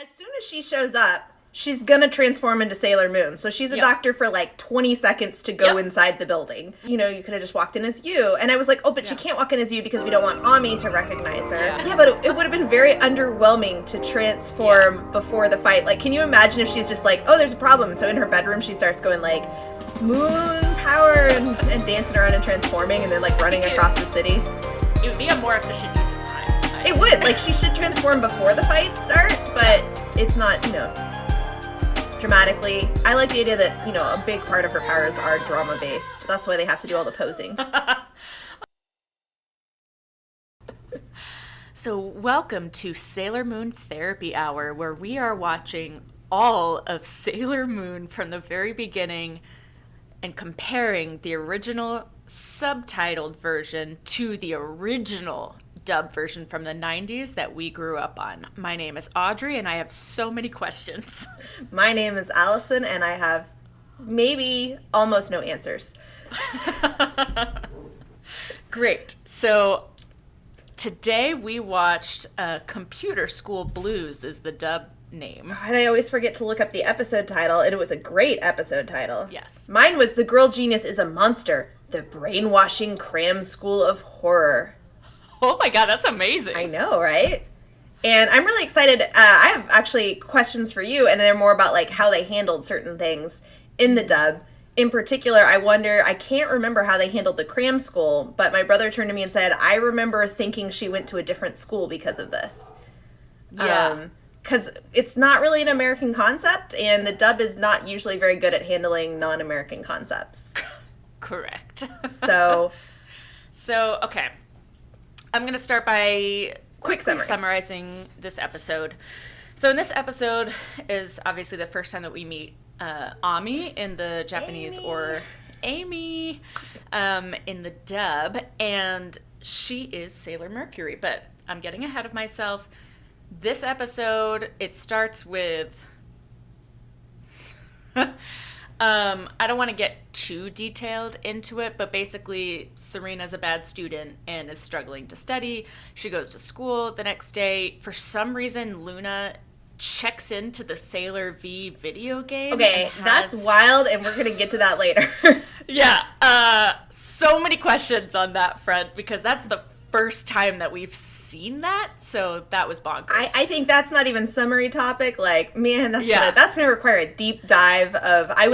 As soon as she shows up, she's gonna transform into Sailor Moon. So she's a doctor for like 20 seconds to go inside the building. You know, you could have just walked in as you. And I was like, oh, but she can't walk in as you because we don't want Ami to recognize her. Yeah, but it would have been very underwhelming to transform before the fight. Like, can you imagine if she's just like, oh, there's a problem. So in her bedroom, she starts going like, moon power and dancing around and transforming and then like running across the city. It would be a more efficient use of time. It would. Like, she should transform before the fights start, but it's not, you know, dramatically. I like the idea that, you know, a big part of her powers are drama-based. That's why they have to do all the posing. So welcome to Sailor Moon Therapy Hour, where we are watching all of Sailor Moon from the very beginning and comparing the original subtitled version to the original dub version from the 90s that we grew up on. My name is Audrey, and I have so many questions. My name is Alison, and I have maybe almost no answers. Great. So today we watched Computer School Blues is the dub name. And I always forget to look up the episode title, and it was a great episode title. Yes. Mine was The Girl Genius is a Monster, the Brainwashing Cram School of Horror. Oh my god, that's amazing. I know, right? And I'm really excited. I have actually questions for you, and they're more about like how they handled certain things in the dub. In particular, I can't remember how they handled the cram school, but my brother turned to me and said, I remember thinking she went to a different school because of this. Yeah. Because it's not really an American concept, and the dub is not usually very good at handling non-American concepts. Correct. So, okay. I'm going to start by quick summarizing this episode. So in this episode is obviously the first time that we meet Ami in the Japanese, or Amy in the dub, and she is Sailor Mercury. But I'm getting ahead of myself. This episode, it starts with... I don't want to get too detailed into it, but basically Serena's a bad student and is struggling to study. She goes to school the next day. For some reason, Luna checks into the Sailor V video game. Okay, that's wild, and we're going to get to that later. Yeah, so many questions on that front, because that's the first time that we've seen that, so that was bonkers. I think that's not even summary topic. Like, man, that's gonna require a deep dive of. I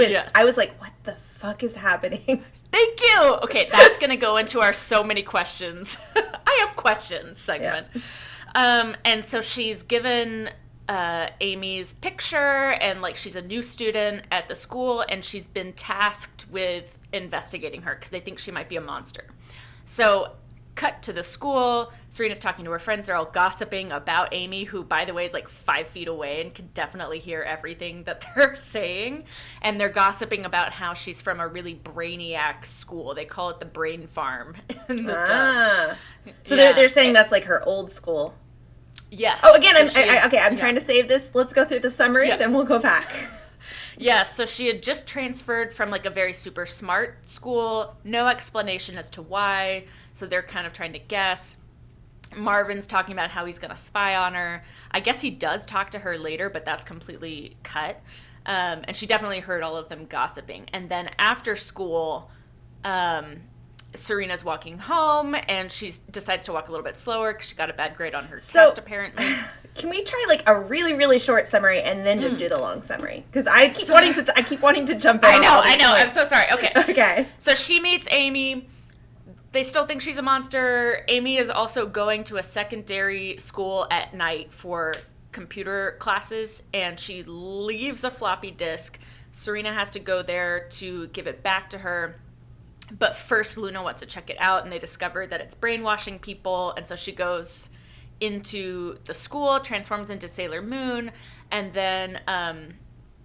was like, what the fuck is happening? Thank you. Okay, that's gonna go into our so many questions. I have questions segment. Yeah. And so she's given Amy's picture, and like she's a new student at the school, and she's been tasked with investigating her because they think she might be a monster. So cut to the school. Serena's talking to her friends. They're all gossiping about Amy, who, by the way, is like 5 feet away and can definitely hear everything that they're saying. And they're gossiping about how she's from a really brainiac school. They call it the Brain Farm in the dub. So they're saying that's like her old school. Yes. Oh, again, I'm trying to save this. Let's go through the summary, then we'll go back. Yeah, so she had just transferred from like a very super smart school. No explanation as to why. So they're kind of trying to guess. Marvin's talking about how he's going to spy on her. I guess he does talk to her later, but that's completely cut. And she definitely heard all of them gossiping. And then after school, Serena's walking home, and she decides to walk a little bit slower because she got a bad grade on her test, apparently. Can we try like a really, really short summary and then just do the long summary? Because I keep wanting to jump in. I know. I'm so sorry. Okay. Okay. So she meets Amy. They still think she's a monster. Amy is also going to a secondary school at night for computer classes, and she leaves a floppy disk. Serena has to go there to give it back to her. But first, Luna wants to check it out, and they discover that it's brainwashing people, and so she goes into the school, transforms into Sailor Moon, and then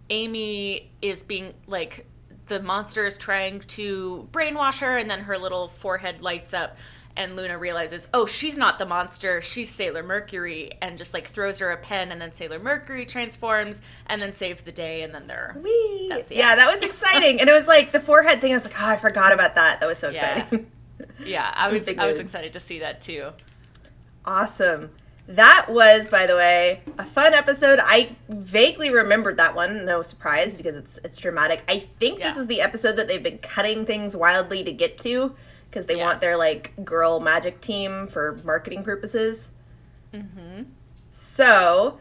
Amy is being, like, the monster is trying to brainwash her, and then her little forehead lights up, and Luna realizes, oh, she's not the monster, she's Sailor Mercury, and just, like, throws her a pen, and then Sailor Mercury transforms, and then saves the day, and then they're... Whee! That's the end. That was exciting, and it was, like, the forehead thing, I was like, oh, I forgot about that. That was so exciting. Yeah, I was excited to see that, too. Awesome. That was, by the way, a fun episode. I vaguely remembered that one. No surprise, because it's dramatic. I think this is the episode that they've been cutting things wildly to get to, because they want their, like, girl magic team for marketing purposes. Mm-hmm. So,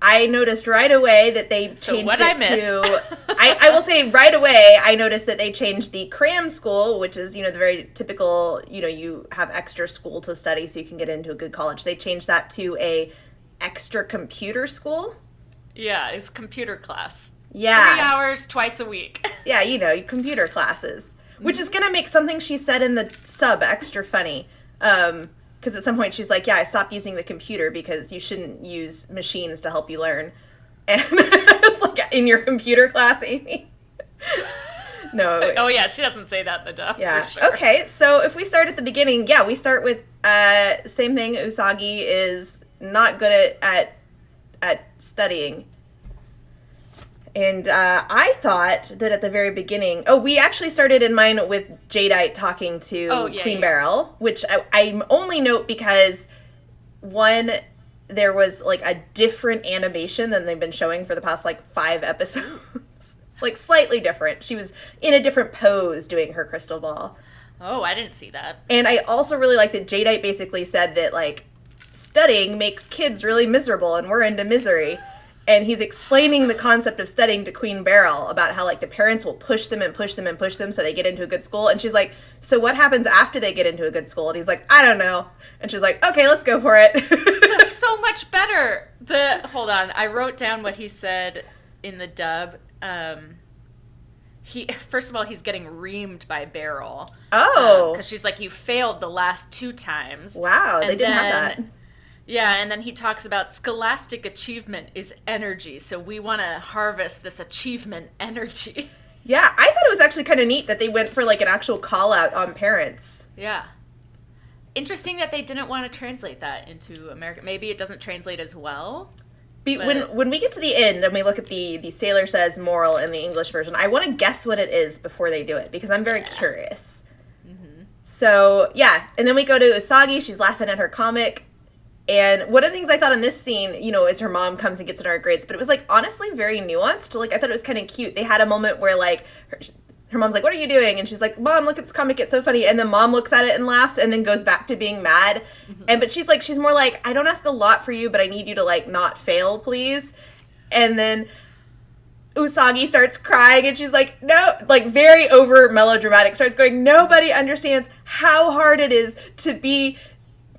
I noticed right away that they changed I will say right away, I noticed that they changed the Cram school, which is, the very typical, you have extra school to study so you can get into a good college. They changed that to a extra computer school. Yeah, it's computer class. Yeah. 3 hours twice a week. Yeah, computer classes. Which is going to make something she said in the sub extra funny. Because at some point she's like, I stopped using the computer because you shouldn't use machines to help you learn. And it's like, in your computer class, Amy? No. Oh, yeah, she doesn't say that in the dub. Yeah. For sure. Okay, so if we start at the beginning, we start with, same thing, Usagi is not good at studying. And I thought that at the very beginning... Oh, we actually started in mine with Jadeite talking to Queen Beryl, which I only note because, one, there was, like, a different animation than they've been showing for the past, like, 5 episodes. Like, slightly different. She was in a different pose doing her crystal ball. Oh, I didn't see that. And I also really like that Jadeite basically said that, like, studying makes kids really miserable, and we're into misery. And he's explaining the concept of studying to Queen Beryl about how, like, the parents will push them and push them and push them so they get into a good school. And she's like, so what happens after they get into a good school? And he's like, I don't know. And she's like, okay, let's go for it. That's so much better. Hold on. I wrote down what he said in the dub. First of all, he's getting reamed by Beryl. Oh. Because she's like, you failed the last 2 times. Wow, they didn't have that. Yeah, and then he talks about scholastic achievement is energy, so we want to harvest this achievement energy. Yeah, I thought it was actually kind of neat that they went for, like, an actual call-out on parents. Yeah. Interesting that they didn't want to translate that into American. Maybe it doesn't translate as well. When we get to the end and we look at the Sailor Says moral in the English version, I want to guess what it is before they do it, because I'm very curious. Mm-hmm. So, and then we go to Usagi. She's laughing at her comic. And one of the things I thought in this scene, is her mom comes and gets in our grades, but it was, like, honestly very nuanced. Like, I thought it was kind of cute. They had a moment where, like, her mom's like, what are you doing? And she's like, Mom, look at this comic, it's so funny. And then Mom looks at it and laughs and then goes back to being mad. Mm-hmm. But she's more like, I don't ask a lot for you, but I need you to, like, not fail, please. And then Usagi starts crying and she's like, no, like, very over melodramatic, starts going, nobody understands how hard it is to be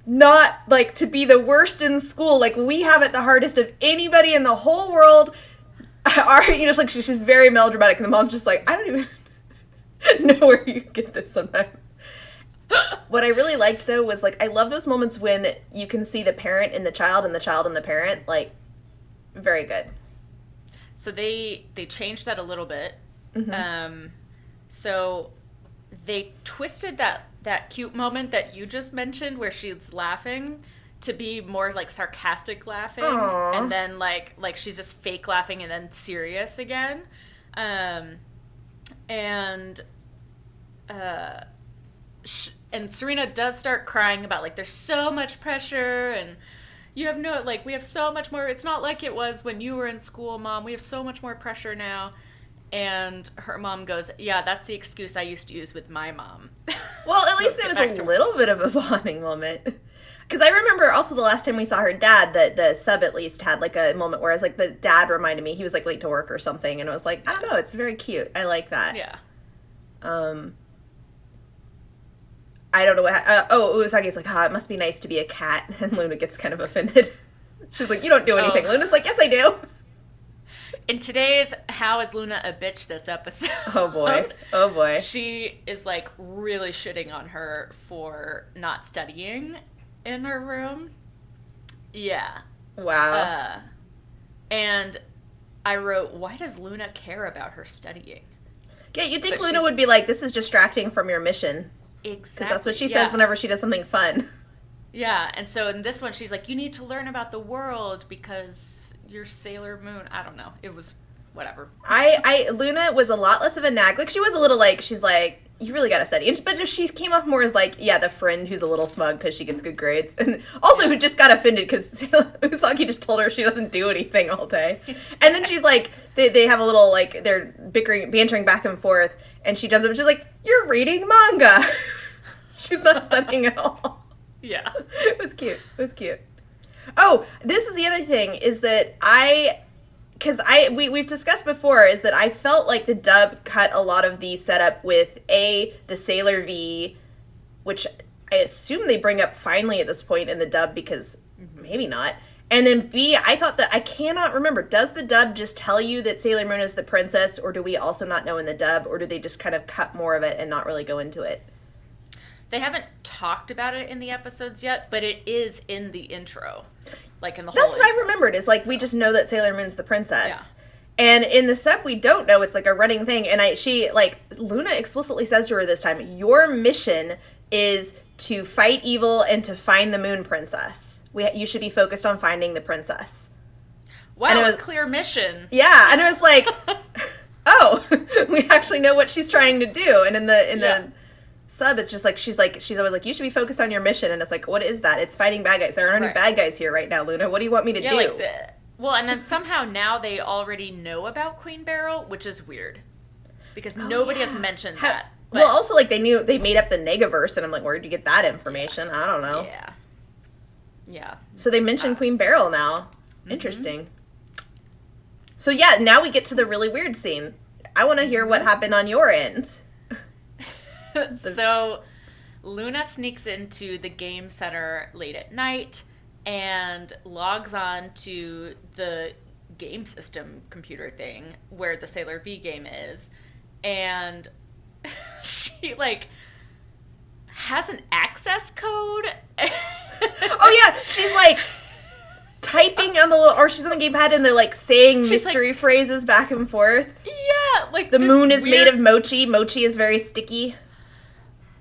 not, like, to be the worst in school. Like, we have it the hardest of anybody in the whole world. It's like, she's very melodramatic, and the mom's just like, I don't even know where you get this sometimes. What I really liked, though, was, like, I love those moments when you can see the parent in the child and the child in the parent. Like, very good. So they changed that a little bit. Mm-hmm. So they twisted that cute moment that you just mentioned where she's laughing to be more, like, sarcastic laughing. Aww. And then like she's just fake laughing and then serious again. And Serena does start crying about, like, there's so much pressure and we have so much more. It's not like it was when you were in school, Mom. We have so much more pressure now. And her mom goes, yeah, that's the excuse I used to use with my mom. Well, at least it was a little bit of a bonding moment. Because I remember also the last time we saw her dad, the sub at least had, like, a moment where I was like, the dad reminded me he was, like, late to work or something. And it was like, I don't know, it's very cute. I like that. Yeah. I don't know what... Usagi's like, it must be nice to be a cat. And Luna gets kind of offended. She's like, you don't do anything. Luna's like, yes, I do. In today's How is Luna a Bitch this episode. Oh, boy. She is, like, really shitting on her for not studying in her room. Yeah. Wow. And I wrote, why does Luna care about her studying? Yeah, you'd think Luna would be like, this is distracting from your mission. Exactly. Because that's what she says whenever she does something fun. Yeah, and so in this one, she's like, you need to learn about the world because you're Sailor Moon. I don't know. It was whatever. Luna was a lot less of a nag. Like, she was a little like, she's like, you really gotta study. But she came off more as like, yeah, the friend who's a little smug because she gets good grades. And also who just got offended because Usagi just told her she doesn't do anything all day. And then she's like, they have a little, like, they're bantering back and forth. And she jumps up and she's like, you're reading manga. She's not studying at all. Yeah. It was cute. It was cute. Oh, this is the other thing, is that we've discussed before, is that I felt like the dub cut a lot of the setup with the Sailor V, which I assume they bring up finally at this point in the dub, because maybe not. And then B, I thought that, I cannot remember, does the dub just tell you that Sailor Moon is the princess, or do we also not know in the dub, or do they just kind of cut more of it and not really go into it? They haven't talked about it in the episodes yet, but it is in the intro. Like, in the whole That's what intro. I remembered, is like, we just know that Sailor Moon's the princess. Yeah. And in the sub, we don't know. It's like a running thing. And Luna explicitly says to her this time, your mission is to fight evil and to find the Moon Princess. You should be focused on finding the princess. Wow, a clear mission. Yeah, and it was like, oh, we actually know what she's trying to do. And in the sub, it's just like, she's always like, you should be focused on your mission. And it's like, what is that? It's fighting bad guys. There aren't any bad guys here right now, Luna. What do you want me to do? Well, and then somehow now they already know about Queen Beryl, which is weird. Because nobody has mentioned that. Well, also, like, they made up the Negaverse, and I'm like, where'd you get that information? I don't know. Yeah. So they mentioned Queen Beryl now. Interesting. So yeah, now we get to the really weird scene. I want to hear what happened on your end. So Luna sneaks into the game center late at night and logs on to the game system computer thing where the Sailor V game is. And she, like, has an access code. Oh, yeah. She's, like, typing on the little, or she's on the gamepad and they're, like, saying mystery phrases back and forth. Yeah. Like, the moon is made of mochi. Mochi is very sticky.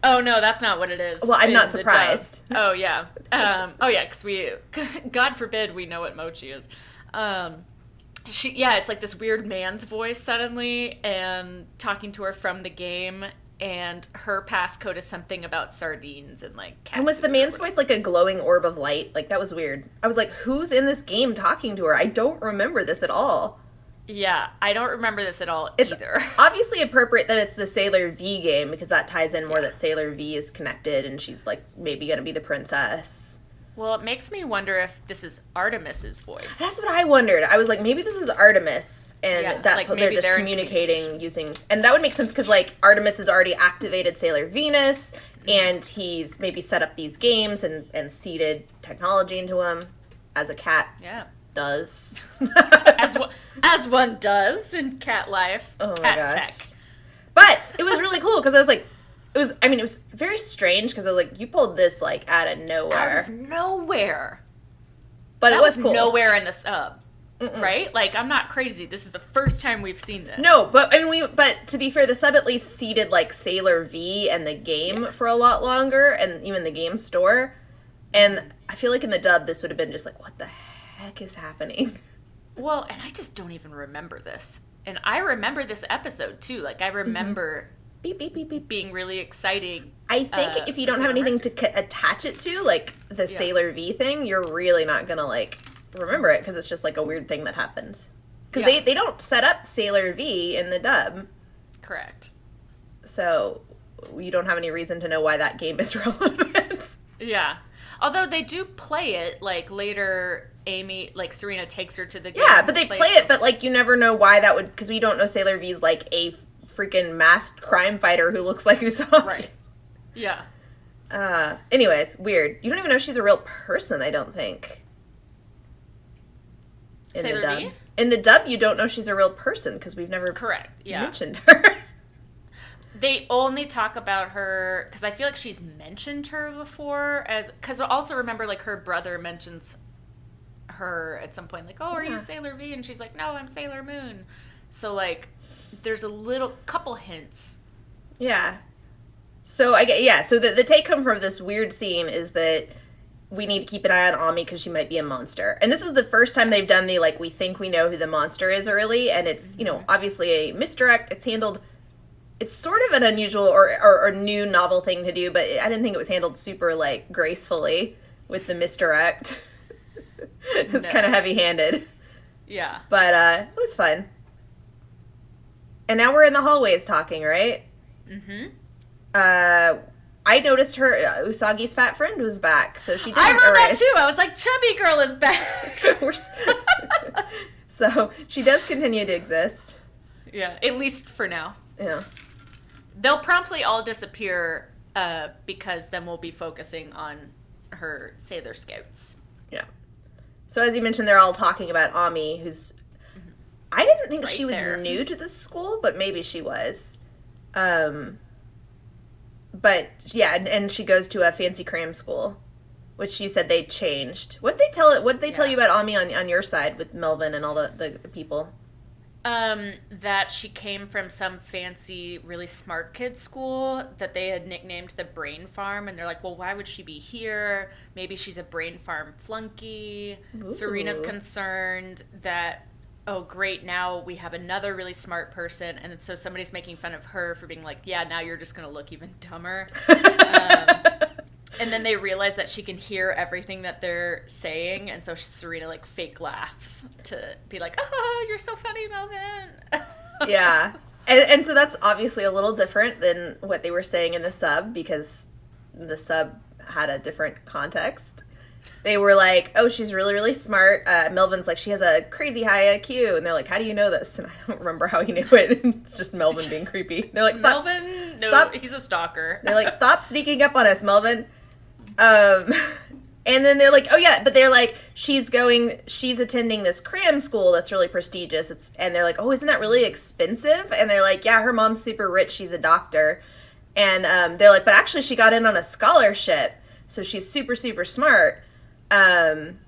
Oh, no, that's not what it is. Well, I'm not surprised. Oh, yeah. Because God forbid we know what mochi is. It's like this weird man's voice suddenly and talking to her from the game, and her passcode is something about sardines and, like, cat and was the man's voice like a glowing orb of light? Like, that was weird. I was like, who's in this game talking to her? I don't remember this at all. Yeah, I don't remember this at all either. It's obviously appropriate that it's the Sailor V game, because that ties in more that Sailor V is connected and she's, like, maybe gonna be the princess. Well, it makes me wonder if this is Artemis's voice. That's what I wondered. I was like, maybe this is Artemis, and that's what they're just communicating using. And that would make sense, because, like, Artemis has already activated Sailor Venus, and he's maybe set up these games and seeded technology into them, as a cat does. As one does in cat life. Oh my cat gosh. tech. But it was really cool, because I was like, it was very strange, because I was like, you pulled this, like, out of nowhere. Out of nowhere. But it was cool. Nowhere in the sub. Right? Like, I'm not crazy. This is the first time we've seen this. No, but but to be fair, the sub at least seeded, like, Sailor V and the game for a lot longer, and even the game store. And I feel like in the dub, this would have been just like, what the heck is happening? Well, and I just don't even remember this. And I remember this episode, too. Like, I remember beep, beep, beep, beep, being really exciting. I think if you don't have anything to attach it to, like the Sailor V thing, you're really not going to, like, remember it, because it's just, like, a weird thing that happens. Because they don't set up Sailor V in the dub. Correct. So you don't have any reason to know why that game is relevant. Yeah. Although they do play it, like, later Amy, like, Serena takes her to the game. Yeah, but they play it, but, like, you never know why that would, because we don't know Sailor V's, like, a freaking masked crime fighter who looks like Usagi. Right. Yeah. Anyways, weird. You don't even know she's a real person, I don't think. In Sailor the dub. V? In the dub, you don't know she's a real person, because we've never mentioned her. They only talk about her, because I feel like she's mentioned her before, because I also remember, like, her brother mentions her at some point, like, oh, are you Sailor V? And she's like, no, I'm Sailor Moon. So, like, there's a couple hints. Yeah. So, so the take home from this weird scene is that we need to keep an eye on Ami because she might be a monster. And this is the first time they've done the, like, we think we know who the monster is early, and it's, you know, obviously a misdirect. It's handled, it's sort of an unusual or new novel thing to do, but I didn't think it was handled super, like, gracefully with the misdirect. It was kind of heavy-handed. Yeah. But it was fun. And now we're in the hallways talking, right? Mm-hmm. I noticed her, Usagi's fat friend was back, so she didn't I wrote that erase. too. I was like, Chubby Girl is back. So she does continue to exist. Yeah, at least for now. Yeah. They'll promptly all disappear because then we'll be focusing on her Sailor Scouts. Yeah. So as you mentioned, they're all talking about Ami, who's... I didn't think she was new to this school, but maybe she was. But, yeah, and she goes to a fancy cram school, which you said they changed. What did they tell you about Ami on your side with Melvin and all the people? That she came from some fancy, really smart kid school that they had nicknamed the Brain Farm, and they're like, well, why would she be here? Maybe she's a Brain Farm flunky. Ooh. Serena's concerned that, oh, great, now we have another really smart person, and so somebody's making fun of her for being like, yeah, now you're just going to look even dumber. And then they realize that she can hear everything that they're saying, and so Serena, like, fake laughs to be like, oh, you're so funny, Melvin. Yeah. And so that's obviously a little different than what they were saying in the sub, because the sub had a different context. They were like, oh, she's really, really smart. Melvin's like, she has a crazy high IQ. And they're like, how do you know this? And I don't remember how he knew it. It's just Melvin being creepy. They're like, stop. Melvin? No, stop. He's a stalker. They're like, stop sneaking up on us, Melvin. And then they're like, oh yeah, but they're like, she's attending this cram school that's really prestigious. And they're like, oh, isn't that really expensive? And they're like, yeah, her mom's super rich. She's a doctor. And they're like, but actually she got in on a scholarship. So she's super, super smart. And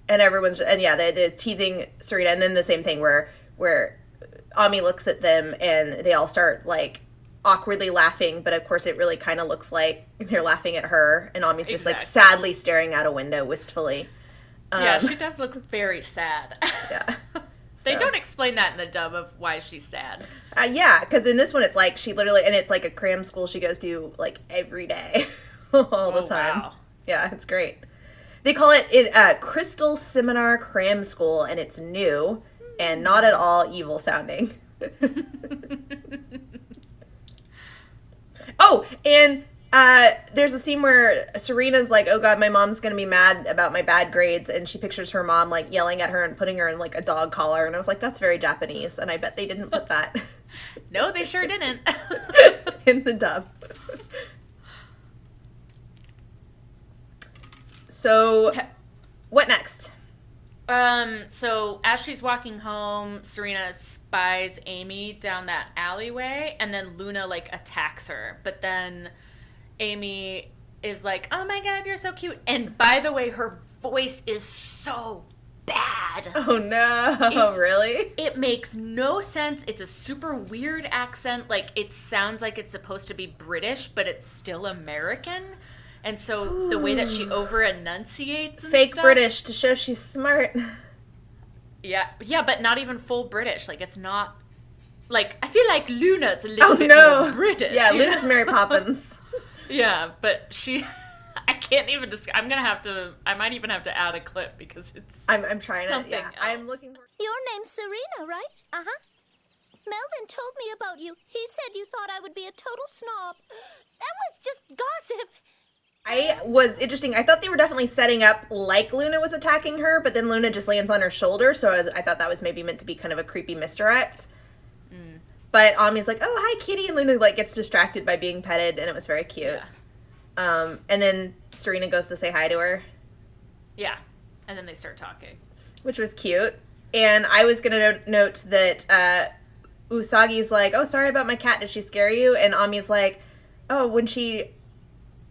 they're teasing Serena. And then the same thing where Ami looks at them and they all start, like, awkwardly laughing, but of course it really kind of looks like they're laughing at her, and Ami's just like sadly staring out a window wistfully. Yeah, she does look very sad. Yeah. They don't explain that in the dub of why she's sad. Yeah, because in this one it's like she literally, and it's like a cram school she goes to like every day, all the time. Wow. Yeah, it's great. They call it Crystal Seminar Cram School, and it's new and not at all evil sounding. Oh, and there's a scene where Serena's like, oh god, my mom's gonna be mad about my bad grades, and she pictures her mom, like, yelling at her and putting her in, like, a dog collar, and I was like, that's very Japanese, and I bet they didn't put that. No, they sure didn't. In the dub. So, what next? So as she's walking home, Serena spies Amy down that alleyway, and then Luna, like, attacks her. But then Amy is like, oh my god, you're so cute. And by the way, her voice is so bad. Oh no, really? It makes no sense. It's a super weird accent. Like, it sounds like it's supposed to be British, but it's still American. And so the way that she over-enunciates and fake stuff, British to show she's smart. Yeah, but not even full British. Like, it's not... Like, I feel like Luna's a little bit more British. Yeah, Luna's Mary Poppins. Yeah, but she... I can't even describe... I might even have to add a clip because it's I'm trying something to... Yeah, else. I'm looking for... Your name's Serena, right? Uh-huh. Melvin told me about you. He said you thought I would be a total snob. That was just gossip. Interesting. I thought they were definitely setting up like Luna was attacking her, but then Luna just lands on her shoulder, so I thought that was maybe meant to be kind of a creepy misdirect. Mm. But Ami's like, oh, hi, kitty, and Luna, like, gets distracted by being petted, and it was very cute. Yeah. And then Serena goes to say hi to her. Yeah, and then they start talking. Which was cute. And I was going to note that Usagi's like, oh, sorry about my cat, did she scare you? And Ami's like, oh, when she...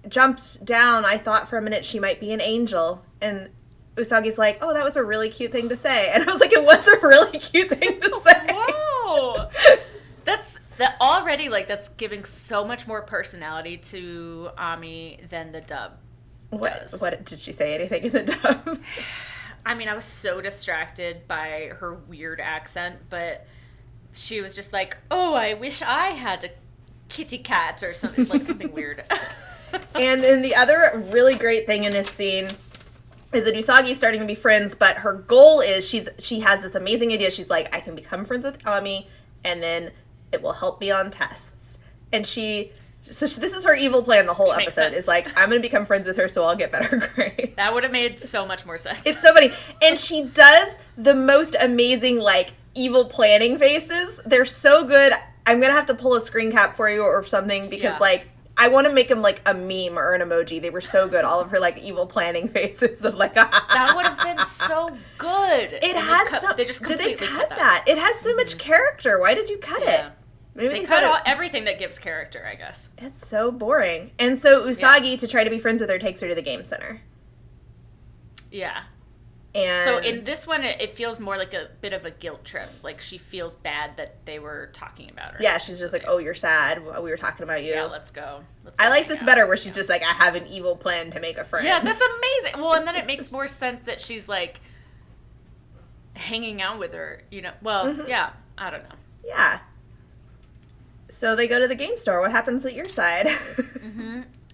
jumped down, I thought for a minute she might be an angel. And Usagi's like, oh, that was a really cute thing to say. And I was like, it was a really cute thing to say. Whoa! That's giving so much more personality to Ami than the dub. does. What did she say anything in the dub? I mean, I was so distracted by her weird accent, but she was just like, "Oh, I wish I had a kitty cat," or something, like something weird. And then the other really great thing in this scene is that Usagi's starting to be friends, but her goal is she has this amazing idea. She's like, I can become friends with Ami, and then it will help me on tests. And this is her evil plan the whole episode. Is like, I'm going to become friends with her so I'll get better grades. That would have made so much more sense. It's so funny. And she does the most amazing, like, evil planning faces. They're so good. I'm going to have to pull a screen cap for you or something because, like, I want to make them like a meme or an emoji. They were so good. All of her like evil planning faces of like that would have been so good. It had they just completely did they cut that? It has so much character. Why did you cut it? Maybe they cut everything that gives character, I guess. It's so boring. And so Usagi, to try to be friends with her, takes her to the game center. Yeah. And so in this one, it feels more like a bit of a guilt trip. Like she feels bad that they were talking about her. Yeah, she's just like, oh, you're sad. We were talking about you. Yeah, let's go. I like this better where she's just like, I have an evil plan to make a friend. Yeah, that's amazing. Well, and then it makes more sense that she's like hanging out with her, you know. Well, yeah, I don't know. Yeah. So they go to the game store. What happens at your side?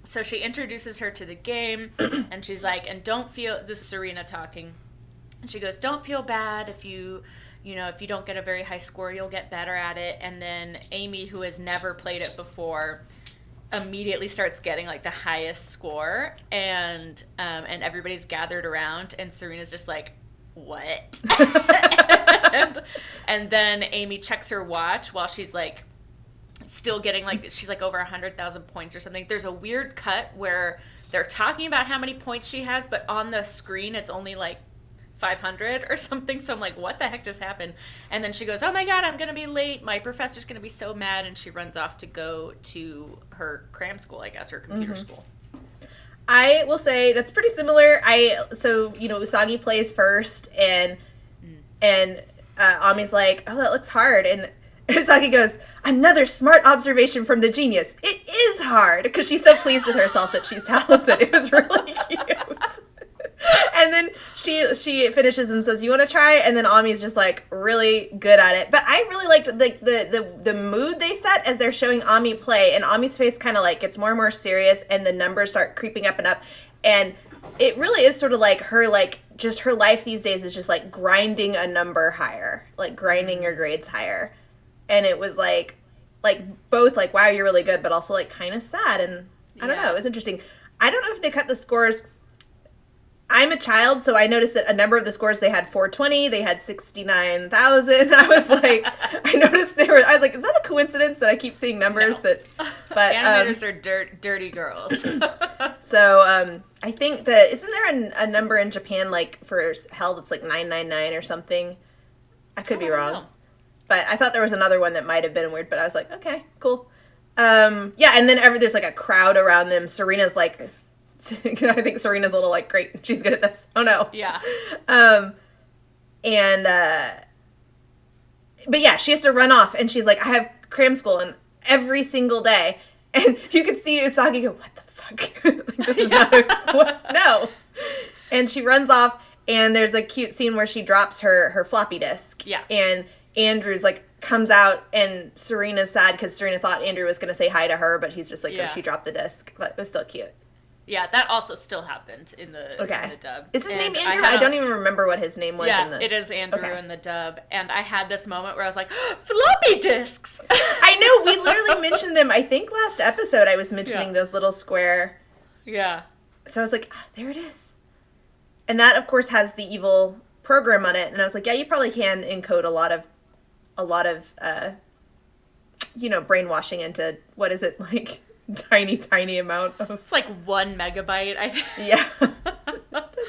So she introduces her to the game, and she's like, and don't feel, this is Serena talking, and she goes, don't feel bad if you don't get a very high score, you'll get better at it. And then Amy, who has never played it before, immediately starts getting like the highest score, and everybody's gathered around, and Serena's just like, what? and then Amy checks her watch while she's like still getting like, she's like over 100,000 points or something. There's a weird cut where they're talking about how many points she has, but on the screen it's only like 500 or something. So I'm like, what the heck just happened? And then she goes, oh my God, I'm going to be late. My professor's going to be so mad. And she runs off to go to her cram school, I guess, her computer school. I will say that's pretty similar. Usagi plays first, and Ami's like, oh, that looks hard. And Usagi goes, another smart observation from the genius. It is hard, because she's so pleased with herself that she's talented. It was really cute. And then she finishes and says, you want to try? And then Ami's just like really good at it. But I really liked like the mood they set as they're showing Ami play, and Ami's face kind of like gets more and more serious, and the numbers start creeping up and up. And it really is sort of like her, like just her life these days is just like grinding a number higher, like grinding your grades higher. And it was like both like, wow, you're really good, but also like kind of sad. And I don't know, it was interesting. I don't know if they cut the scores. I'm a child, so I noticed that a number of the scores, they had 420, they had 69,000. I was like, I noticed I was like, is that a coincidence that I keep seeing numbers No. but animators are dirty girls. So I think that, isn't there a number in Japan like for hell that's like 999 or something? I could be wrong. Know. But I thought there was another one that might have been weird, but I was like, okay, cool. Yeah, and then there's like a crowd around them. Serena's like, I think Serena's a little like, great, she's good at this. Oh no. Yeah. But yeah, she has to run off, and she's like, I have cram school and every single day. And you could see Usagi go, what the fuck? Like, this is not no. And she runs off, and there's a cute scene where she drops her floppy disk. Yeah. And Andrew's like comes out, and Serena's sad because Serena thought Andrew was going to say hi to her, but he's just like, oh, she dropped the disc. But it was still cute. Yeah, that also still happened in the dub. Is his name Andrew? I don't even remember what his name was. Yeah, it is Andrew in the dub. And I had this moment where I was like, floppy disks! I know, we literally mentioned them. I think last episode I was mentioning those little square. Yeah. So I was like, there it is. And that, of course, has the evil program on it. And I was like, yeah, you probably can encode a lot of brainwashing into, what is it, like, tiny amount of... It's like 1 megabyte, I think. Yeah.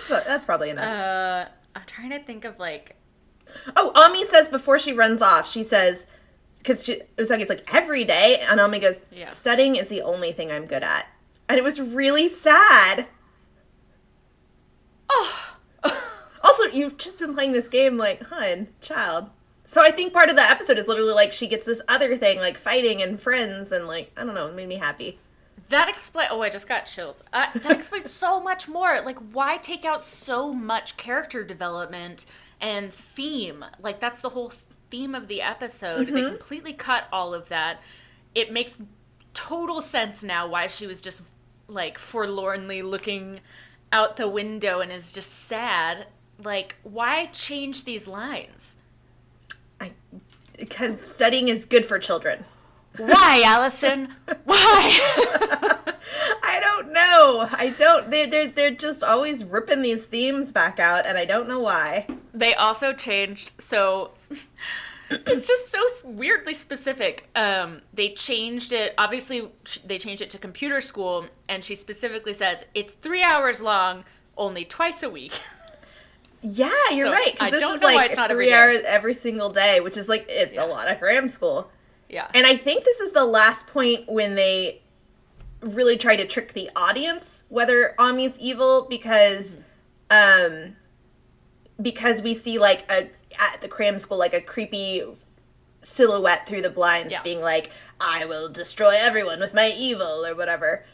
That's probably enough. I'm trying to think of, like... Oh, Ami says before she runs off, she says, because Usagi's like, every day, and Ami goes, studying is the only thing I'm good at. And it was really sad. Oh. Also, you've just been playing this game, like, child. So I think part of the episode is literally like she gets this other thing, like fighting and friends, and like, I don't know, it made me happy. That explains... Oh, I just got chills. That explains so much more. Like, why take out so much character development and theme? Like, that's the whole theme of the episode. They completely cut all of that. It makes total sense now why she was just, like, forlornly looking out the window and is just sad. Like, why change these lines? Because studying is good for children. Why, Alison? Why? I don't know. They're just always ripping these themes back out, and I don't know why. They also changed, so it's just so weirdly specific. They changed it. Obviously, they changed it to computer school, and she specifically says it's 3 hours long, only twice a week. Yeah, you're right. Because this is like 3 hours every single day, which is like, it's a lot of Cram school. Yeah. And I think this is the last point when they really try to trick the audience whether Ami's evil, because we see like at the Cram school, like a creepy silhouette through the blinds being like, I will destroy everyone with my evil or whatever.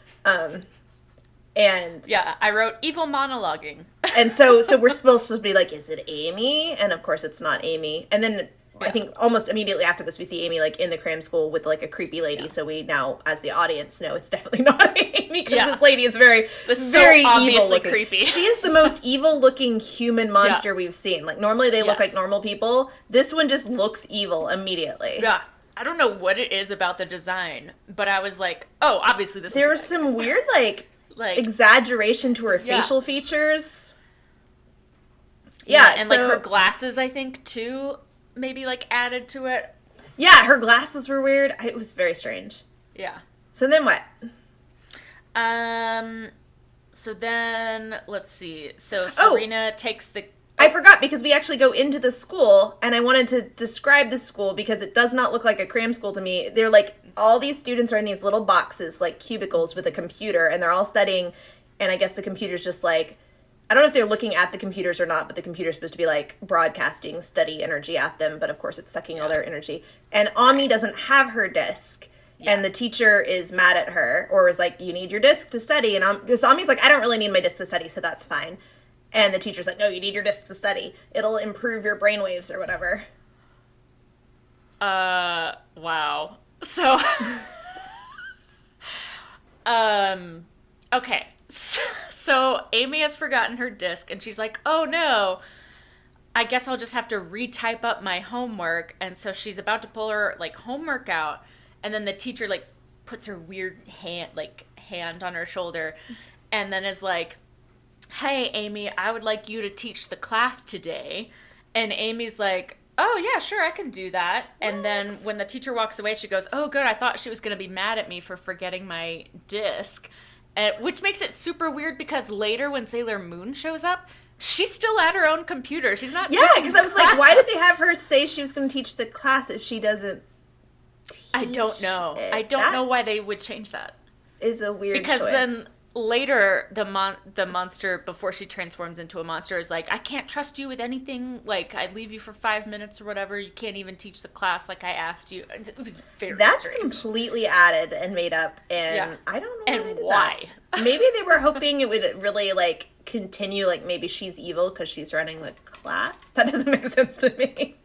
And yeah, I wrote evil monologuing. And so we're supposed to be like, is it Amy? And of course it's not Amy. And then I think almost immediately after this, we see Amy like in the Cram school with like a creepy lady. Yeah. So we now, as the audience, know it's definitely not Amy, because this lady is very evil looking. Creepy. She is the most evil looking human monster we've seen. Like normally they look like normal people. This one just looks evil immediately. Yeah. I don't know what it is about the design, but I was like, oh, obviously this. There's some weird like exaggeration to her facial features. Yeah, and like her glasses, I think too, maybe like added to it. Yeah, her glasses were weird. It was very strange. Yeah. So then what? So then let's see. So Serena takes the. I forgot, because we actually go into the school, and I wanted to describe the school because it does not look like a Cram school to me. They're like, all these students are in these little boxes, like cubicles with a computer, and they're all studying, and I guess the computer's just like, I don't know if they're looking at the computers or not, but the computer's supposed to be like broadcasting study energy at them, but of course it's sucking all their energy. And Ami doesn't have her disc, and the teacher is mad at her, or is like, you need your disc to study, and because Ami's like, I don't really need my disc to study, so that's fine. And the teacher's like, no, you need your disc to study. It'll improve your brainwaves or whatever. Wow. So, okay. So Amy has forgotten her disc, and she's like, oh no, I guess I'll just have to retype up my homework. And so she's about to pull her, like, homework out, and then the teacher, like, puts her weird hand on her shoulder, and then is like, hey, Amy, I would like you to teach the class today. And Amy's like, oh, yeah, sure, I can do that. What? And then when the teacher walks away, she goes, oh, good, I thought she was going to be mad at me for forgetting my disc. Which makes it super weird, because later when Sailor Moon shows up, she's still at her own computer. She's not teaching because I was like, why did they have her say she was going to teach the class if she doesn't I don't know. I don't know why they would change that. Is a weird because choice. Then later, the monster, before she transforms into a monster, is like, I can't trust you with anything. Like, I leave you for 5 minutes or whatever. You can't even teach the class like I asked you. It was very strange. Completely added and made up, and I don't know why. Maybe they were hoping it would really, like, continue, like, maybe she's evil because she's running the class. That doesn't make sense to me.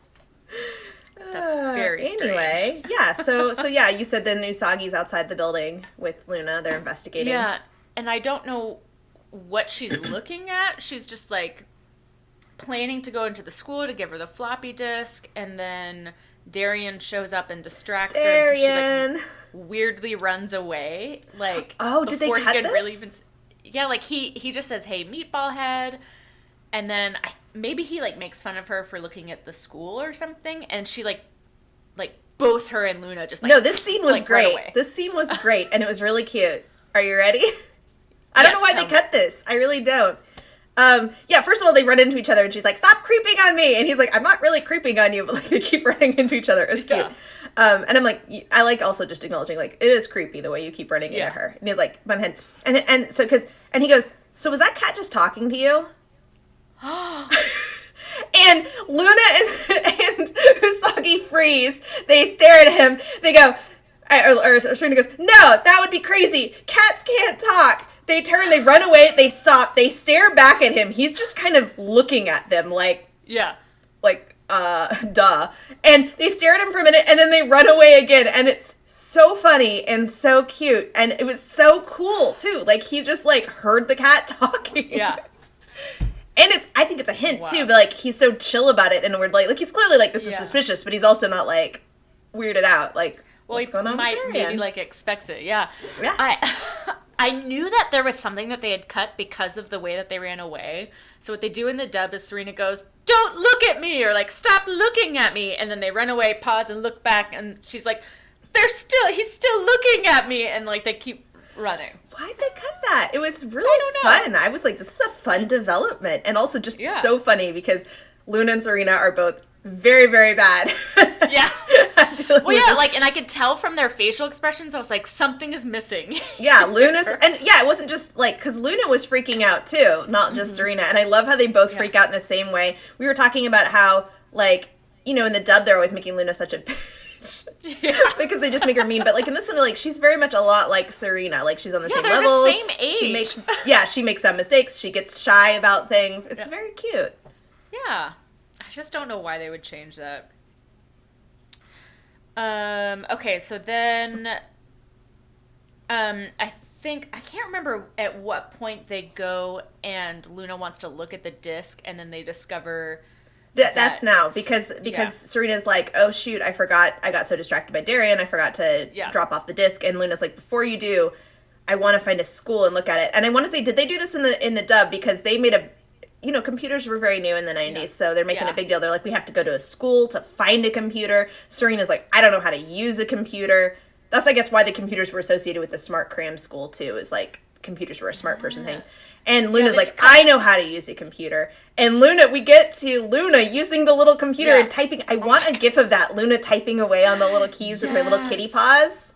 That's very strange. Anyway, yeah, so yeah, you said then Usagi's outside the building with Luna. They're investigating. Yeah. And I don't know what she's looking at. She's just, like, planning to go into the school to give her the floppy disk, and then Darien shows up and distracts her, and so she, like, weirdly runs away. Like, did they cut this? Really even, yeah, like, he just says, hey, meatball head, and then maybe he, like, makes fun of her for looking at the school or something, and she, like both her and Luna just, like... No, this scene was great. This scene was great, and it was really cute. Are you ready? I don't know why they cut this. I really don't. First of all, they run into each other, and she's like, stop creeping on me! And he's like, I'm not really creeping on you, but, like, they keep running into each other. It was cute. And I'm like, I like also just acknowledging, like, it is creepy the way you keep running into her. And he's like, my head. And so, and he goes, so was that cat just talking to you? And Luna and Usagi freeze. They stare at him. They go, Or Serena goes, no, that would be crazy. Cats can't talk. They turn, they run away, they stop, they stare back at him. He's just kind of looking at them like, duh. And they stare at him for a minute, and then they run away again. And it's so funny and so cute. And it was so cool, too. Like, he just, like, heard the cat talking. Yeah. And I think it's a hint, too, but, like, he's so chill about it in a weird, like, he's clearly, like, this is suspicious, but he's also not, like, weirded out. Like, what's going on with Darian? Maybe, like, expects it, yeah. I knew that there was something that they had cut because of the way that they ran away. So what they do in the dub is Serena goes, don't look at me, or, like, stop looking at me, and then they run away, pause, and look back, and she's like, he's still looking at me, and, like, they keep running. Why'd they cut that? It was really fun. I was like, this is a fun development. And also just so funny because Luna and Serena are both very, very bad. Yeah. Well, yeah, like, and I could tell from their facial expressions, I was like, something is missing. Yeah, Luna's, and yeah, it wasn't just, like, because Luna was freaking out, too, not just Serena. And I love how they both freak out in the same way. We were talking about how, like, you know, in the dub, they're always making Luna such a bitch. Yeah. Because they just make her mean, but like in this one, like she's very much a lot like Serena. Like she's on the same level. The same age. She makes some mistakes. She gets shy about things. It's very cute. Yeah, I just don't know why they would change that. Okay, so then, I can't remember at what point they go and Luna wants to look at the disc, and then they discover. That's now, because Serena's like, oh shoot, I forgot, I got so distracted by Darian, I forgot to drop off the disc, and Luna's like, before you do, I want to find a school and look at it. And I want to say, did they do this in the dub? Because they made computers were very new in the 90s, so they're making a big deal. They're like, we have to go to a school to find a computer. Serena's like, I don't know how to use a computer. That's, I guess, why the computers were associated with the smart Cram school, too, is like, computers were a smart person thing. And Luna's like, I know how to use a computer. And we get to Luna using the little computer and typing. I want a gif of that. Luna typing away on the little keys with her little kitty paws.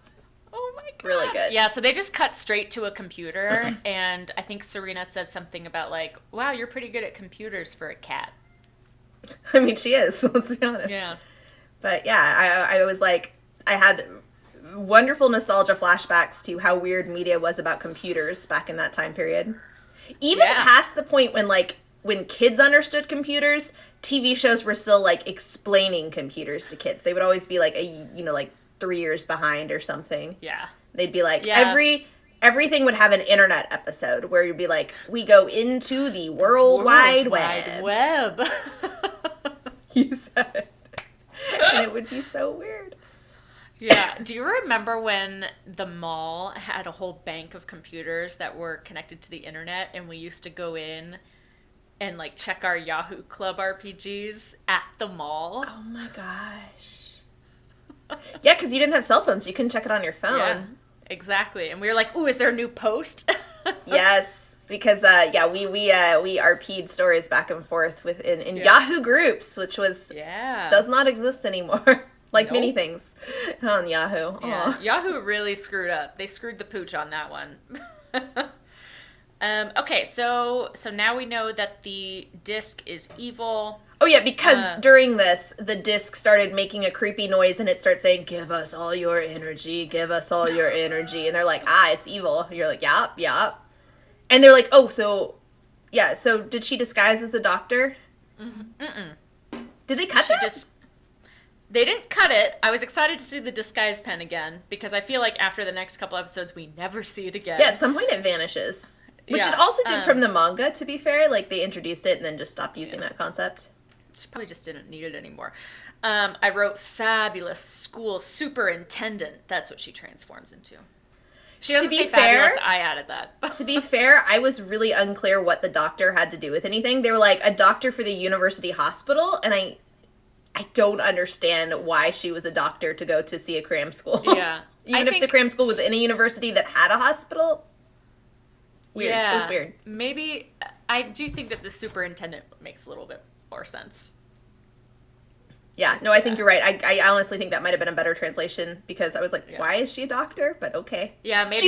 Oh my god. Really good. Yeah, so they just cut straight to a computer. And I think Serena says something about like, wow, you're pretty good at computers for a cat. I mean, she is, let's be honest. Yeah. But yeah, I was like, I had wonderful nostalgia flashbacks to how weird media was about computers back in that time period. Even past the point when kids understood computers, TV shows were still like explaining computers to kids. They would always be like 3 years behind or something. Yeah. They'd be like everything would have an internet episode where you'd be like, we go into the World Wide Web. You said it. And it would be so weird. Yeah. Do you remember when the mall had a whole bank of computers that were connected to the internet, and we used to go in and like check our Yahoo Club RPGs at the mall? Oh my gosh. Yeah, because you didn't have cell phones. You couldn't check it on your phone. Yeah, exactly. And we were like, ooh, is there a new post? Yes, because we RP'd stories back and forth in Yahoo groups, which does not exist anymore. Like many things on Yahoo. Yeah. Yahoo really screwed up. They screwed the pooch on that one. Okay, so now we know that the disc is evil. Oh yeah, because during this, the disc started making a creepy noise and it starts saying, give us all your energy, give us all your energy. And they're like, it's evil. You're like, yep. And they're like, oh, so did she disguise as a doctor? Mm-mm. Did they cut that? They didn't cut it. I was excited to see the disguise pen again, because I feel like after the next couple episodes, we never see it again. Yeah, at some point it vanishes. Which it also did from the manga, to be fair. Like, they introduced it and then just stopped using that concept. She probably just didn't need it anymore. I wrote fabulous school superintendent. That's what she transforms into. She doesn't say fabulous, I added that. To be fair, I was really unclear what the doctor had to do with anything. They were like, a doctor for the university hospital, and I don't understand why she was a doctor to go to see a cram school. Yeah. Even if the cram school was in a university that had a hospital. Weird. Yeah. It was weird. Maybe, I do think that the superintendent makes a little bit more sense. Yeah, no, I think you're right. I honestly think that might have been a better translation, because I was like, why is she a doctor? But okay. Yeah, maybe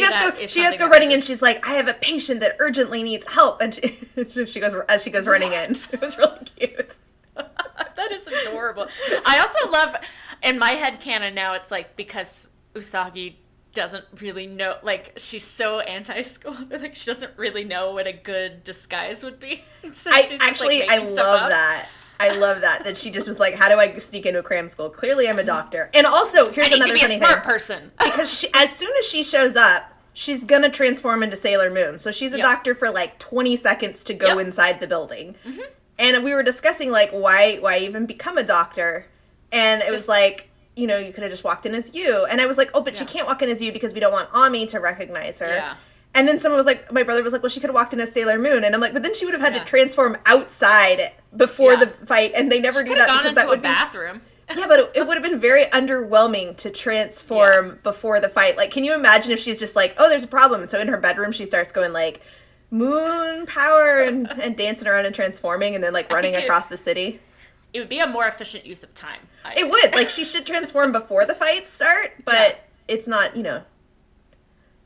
she does go running in. She's like, I have a patient that urgently needs help. And she goes, as she goes running in. It was really cute. That is adorable. I also love, in my head canon now, it's like, because Usagi doesn't really know, like, she's so anti-school, like, she doesn't really know what a good disguise would be. So she's I love that. I love that she just was like, how do I sneak into a cram school? Clearly I'm a doctor. And also, here's another funny thing. I need to be a smart person. Because as soon as she shows up, she's gonna transform into Sailor Moon. So she's a doctor for like 20 seconds to go inside the building. Mm-hmm. And we were discussing, like, why even become a doctor? And it was like, you know, you could have just walked in as you. And I was like, oh, but she can't walk in as you because we don't want Ami to recognize her. Yeah. And then someone was like, my brother was like, well, she could have walked in as Sailor Moon. And I'm like, but then she would have had to transform outside before the fight. And they never do that because that would be... bathroom. Yeah, but it would have been very underwhelming to transform before the fight. Like, can you imagine if she's just like, oh, there's a problem. And so in her bedroom, she starts going like, moon power and dancing around and transforming and then like running across the city. It would be a more efficient use of time. It would. Like, she should transform before the fights start, but it's not, you know,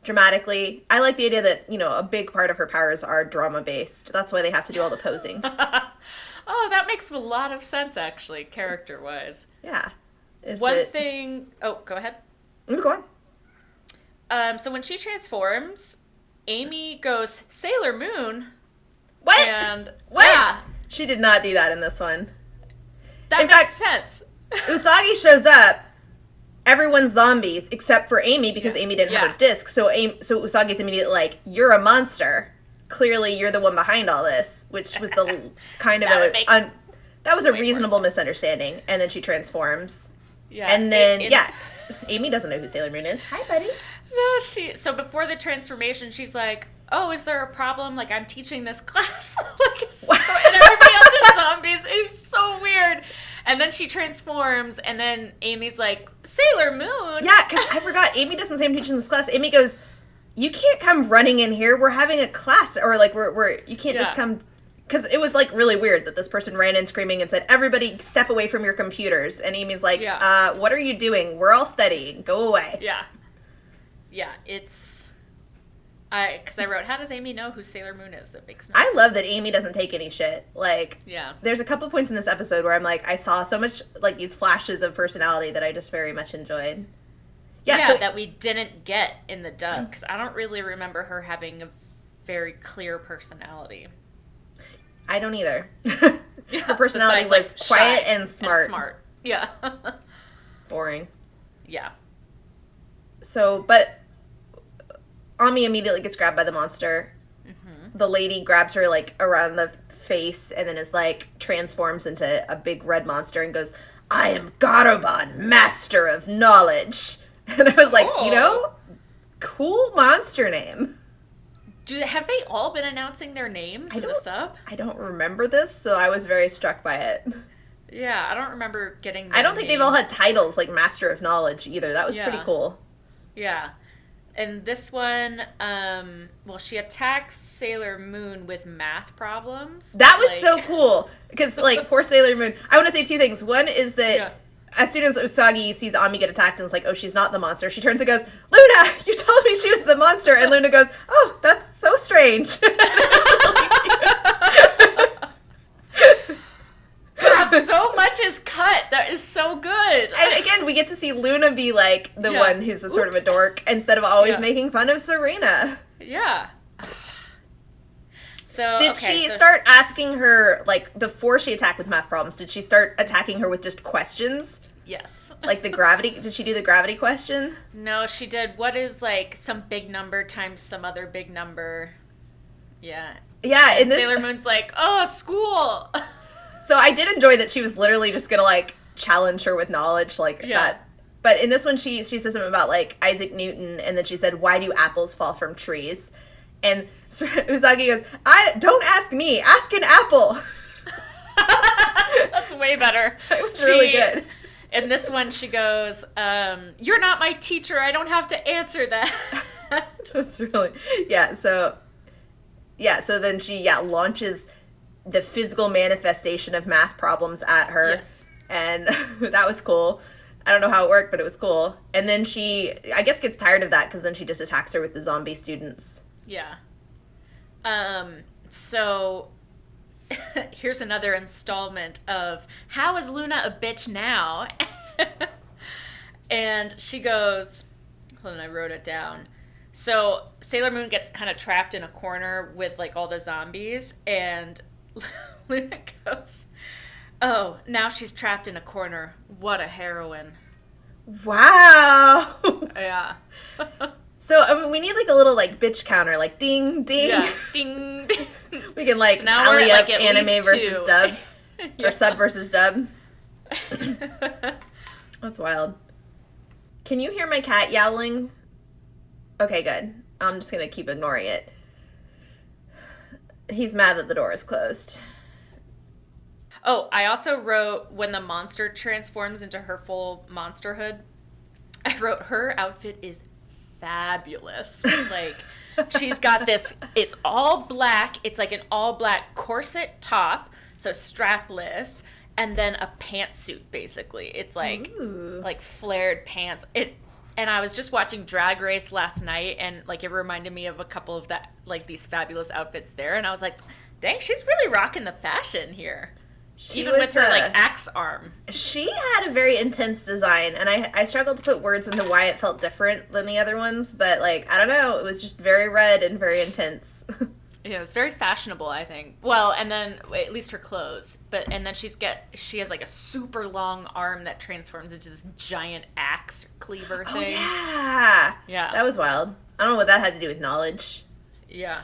dramatically. I like the idea that, you know, a big part of her powers are drama-based. That's why they have to do all the posing. Oh, that makes a lot of sense, actually, character-wise. Yeah. One thing... Oh, go ahead. Go on. So when she transforms, Amy goes, Sailor Moon. What? And... What? Yeah. She did not do that in this one. That makes sense. Usagi shows up. Everyone's zombies except for Amy because Amy didn't have her disc. So Usagi's immediately like, "You're a monster. Clearly, you're the one behind all this," which was the kind of that was a reasonable misunderstanding. And then she transforms. Yeah. And then Amy doesn't know who Sailor Moon is. Hi, buddy. No, so before the transformation, she's like, oh, is there a problem? Like, I'm teaching this class. And everybody else is zombies. It's so weird. And then she transforms, and then Amy's like, Sailor Moon. Yeah, because I forgot. Amy doesn't say I'm teaching this class. Amy goes, you can't come running in here. We're having a class. Or, like, you can't just come. Because it was, like, really weird that this person ran in screaming and said, everybody step away from your computers. And Amy's like, what are you doing? We're all studying. Go away. Yeah. Yeah, it's... Because I wrote, how does Amy know who Sailor Moon is? That makes no sense. I love that Amy doesn't take any shit. Like, there's a couple points in this episode where I'm like, I saw so much, like, these flashes of personality that I just very much enjoyed. Yeah, that we didn't get in the dub, because I don't really remember her having a very clear personality. I don't either. Her personality was quiet and smart. Yeah. Boring. Yeah. So, but Ami immediately gets grabbed by the monster. Mm-hmm. The lady grabs her, like, around the face and then is, like, transforms into a big red monster and goes, I am Garoban, master of knowledge. And I was like, you know, cool monster name. Have they all been announcing their names in the sub? I don't remember this, so I was very struck by it. Yeah, I don't remember getting I don't think they've all had titles like Master of Knowledge either. That was pretty cool. Yeah. And this one, she attacks Sailor Moon with math problems. That was so cool. Because, like, poor Sailor Moon. I want to say two things. One is that as soon as Usagi sees Ami get attacked and is like, oh, she's not the monster, she turns and goes, Luna, you told me she was the monster. And Luna goes, oh, that's so strange. God, so much is cut. That is so good. And again, we get to see Luna be like the one who's a sort of a dork instead of always making fun of Serena. Yeah. So did she start asking her, like, before she attacked with math problems, did she start attacking her with just questions? Yes. Like the gravity, did she do the gravity question? No, she did, what is, like, some big number times some other big number? Yeah. Yeah, and Sailor Moon's like, oh, school! So I did enjoy that she was literally just gonna, like, challenge her with knowledge, like, that. But in this one, she says something about, like, Isaac Newton, and then she said, why do apples fall from trees? And Usagi goes, don't ask me, ask an apple. That's way better. It was really good. In this one, she goes, you're not my teacher, I don't have to answer that. That's really, so then she, launches the physical manifestation of math problems at her. Yes. And that was cool. I don't know how it worked, but it was cool. And then she, I guess, gets tired of that because then she just attacks her with the zombie students. Yeah. So here's another installment of how is Luna a bitch now? And she goes, Hold on, I wrote it down. So Sailor Moon gets kind of trapped in a corner with like all the zombies, and Luna goes, "Oh, now she's trapped in a corner. What a heroine!" Wow. Yeah. So I mean, we need like a little like bitch counter, like ding ding. Yeah. Ding. Ding. We can like So now tally we're at, up like, at anime least versus 2. dub, Yeah. or sub versus dub. That's wild. Can you hear my cat yowling? Okay, good. I'm just gonna keep ignoring it. He's mad that the door is closed. Oh, I also wrote when the monster transforms into her full monsterhood. I wrote her outfit is fabulous. Like, she's got this, it's all black. It's like an all black corset top, so strapless, and then a pantsuit, basically. It's like, Ooh. like flared pants. And I was just watching Drag Race last night, and like it reminded me of a couple of that, like these fabulous outfits there. And I was like, dang, she's really rocking the fashion here. Even with her like axe arm. She had a very intense design, and I struggled to put words into why it felt different than the other ones, but like, I don't know, it was just very red and very intense. Yeah, it was very fashionable, I think. Well, and then at least her clothes, and then she has like a super long arm that transforms into this giant axe cleaver thing. Oh yeah, Yeah. that was wild. I don't know what that had to do with knowledge. Yeah.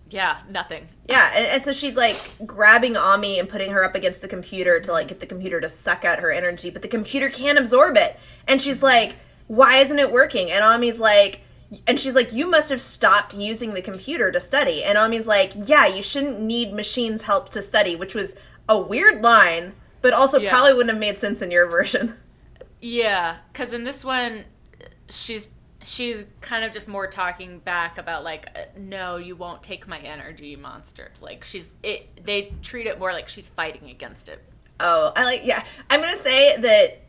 Yeah, nothing. Yeah, and so she's like grabbing Ami and putting her up against the computer to like get the computer to suck out her energy, but the computer can't absorb it. And she's like, why isn't it working? And Ami's like, and she's like, you must have stopped using the computer to study. And Ami's like, yeah, you shouldn't need machines' help to study, which was a weird line, but also probably wouldn't have made sense in your version. Yeah, because in this one, she's kind of just more talking back about like, no, you won't take my energy, monster. Like they treat it more like she's fighting against it. Oh, I'm gonna say that,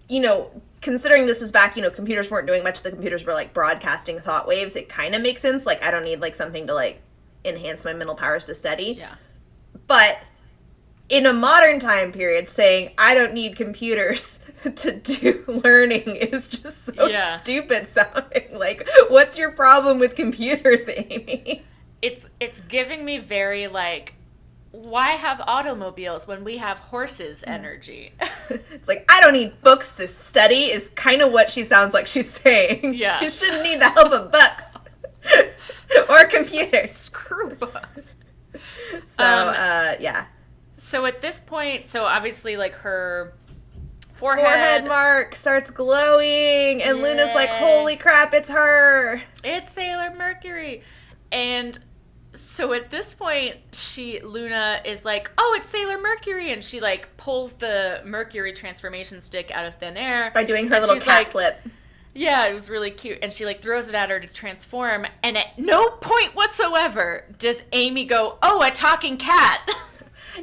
you know, considering this was back, you know, computers weren't doing much, the computers were like broadcasting thought waves, it kind of makes sense. Like, I don't need like something to like enhance my mental powers to study. Yeah. But in a modern time period, saying I don't need computers to do learning is just so stupid sounding. Like, what's your problem with computers, Amy? It's giving me very like, why have automobiles when we have horses energy? It's like, I don't need books to study is kind of what she sounds like she's saying. Yeah. You shouldn't need the help of books. Or computers. Screw books. So, yeah. So at this point, so obviously like her forehead mark starts glowing, and Luna's like, holy crap, it's her. It's Sailor Mercury. And so at this point, Luna is like, oh, it's Sailor Mercury, and she like pulls the Mercury transformation stick out of thin air. By doing her little cat flip. Yeah, it was really cute. And she like throws it at her to transform, and at no point whatsoever does Amy go, oh, a talking cat.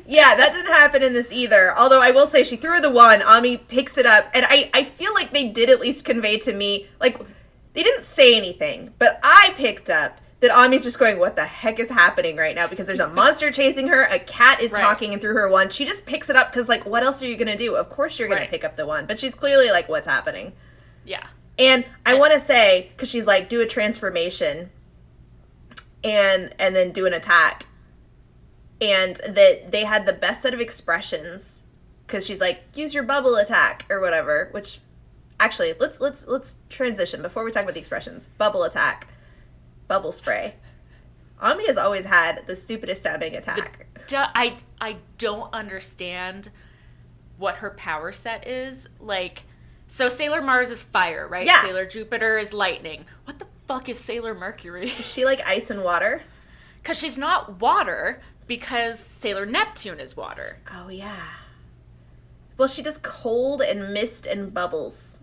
Yeah, that didn't happen in this either. Although I will say she threw the wand, Ami picks it up, and I feel like they did at least convey to me, like, they didn't say anything, but I picked up that Ami's just going, what the heck is happening right now? Because there's a monster chasing her, a cat is talking and threw her wand. She just picks it up because, like, what else are you going to do? Of course you're going to pick up the wand. But she's clearly like, what's happening? Yeah. And I want to say, because she's like, do a transformation and then do an attack. And that they had the best set of expressions because she's like, use your bubble attack or whatever, which actually, let's transition before we talk about the expressions. Bubble attack. Bubble spray. Ami has always had the stupidest sounding attack. I don't understand what her power set is. Like, so Sailor Mars is fire, right? Yeah. Sailor Jupiter is lightning. What the fuck is Sailor Mercury? Is she like ice and water? Because she's not water, because Sailor Neptune is water. Oh, yeah. Well, she does cold and mist and bubbles.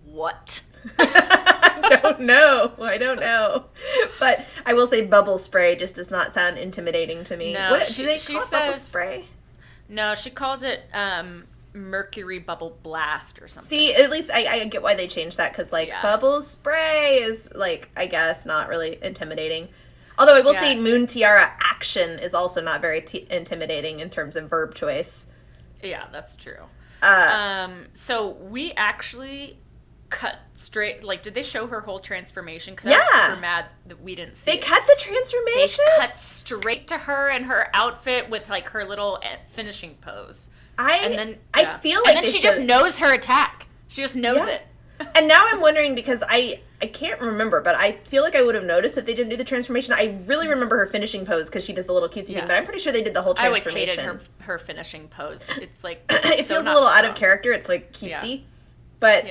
What? I don't know. But I will say bubble spray just does not sound intimidating to me. No, What do they call it, bubble spray? No, she calls it Mercury Bubble Blast or something. See, at least I get why they changed that, because, like, bubble spray is, like, I guess not really intimidating. Although I will say Moon Tiara action is also not very intimidating in terms of verb choice. Yeah, that's true. So we actually cut straight, like, did they show her whole transformation? Because I was super mad that we didn't see They cut the transformation? They cut straight to her and her outfit with, like, her little finishing pose. I feel like and then she just knows her attack. She just knows it. And now I'm wondering, because I can't remember, but I feel like I would have noticed if they didn't do the transformation. I really remember her finishing pose because she does the little cutesy thing, but I'm pretty sure they did the whole transformation. I always hated her finishing pose. It's like it feels a little out of character. It's like cutesy, but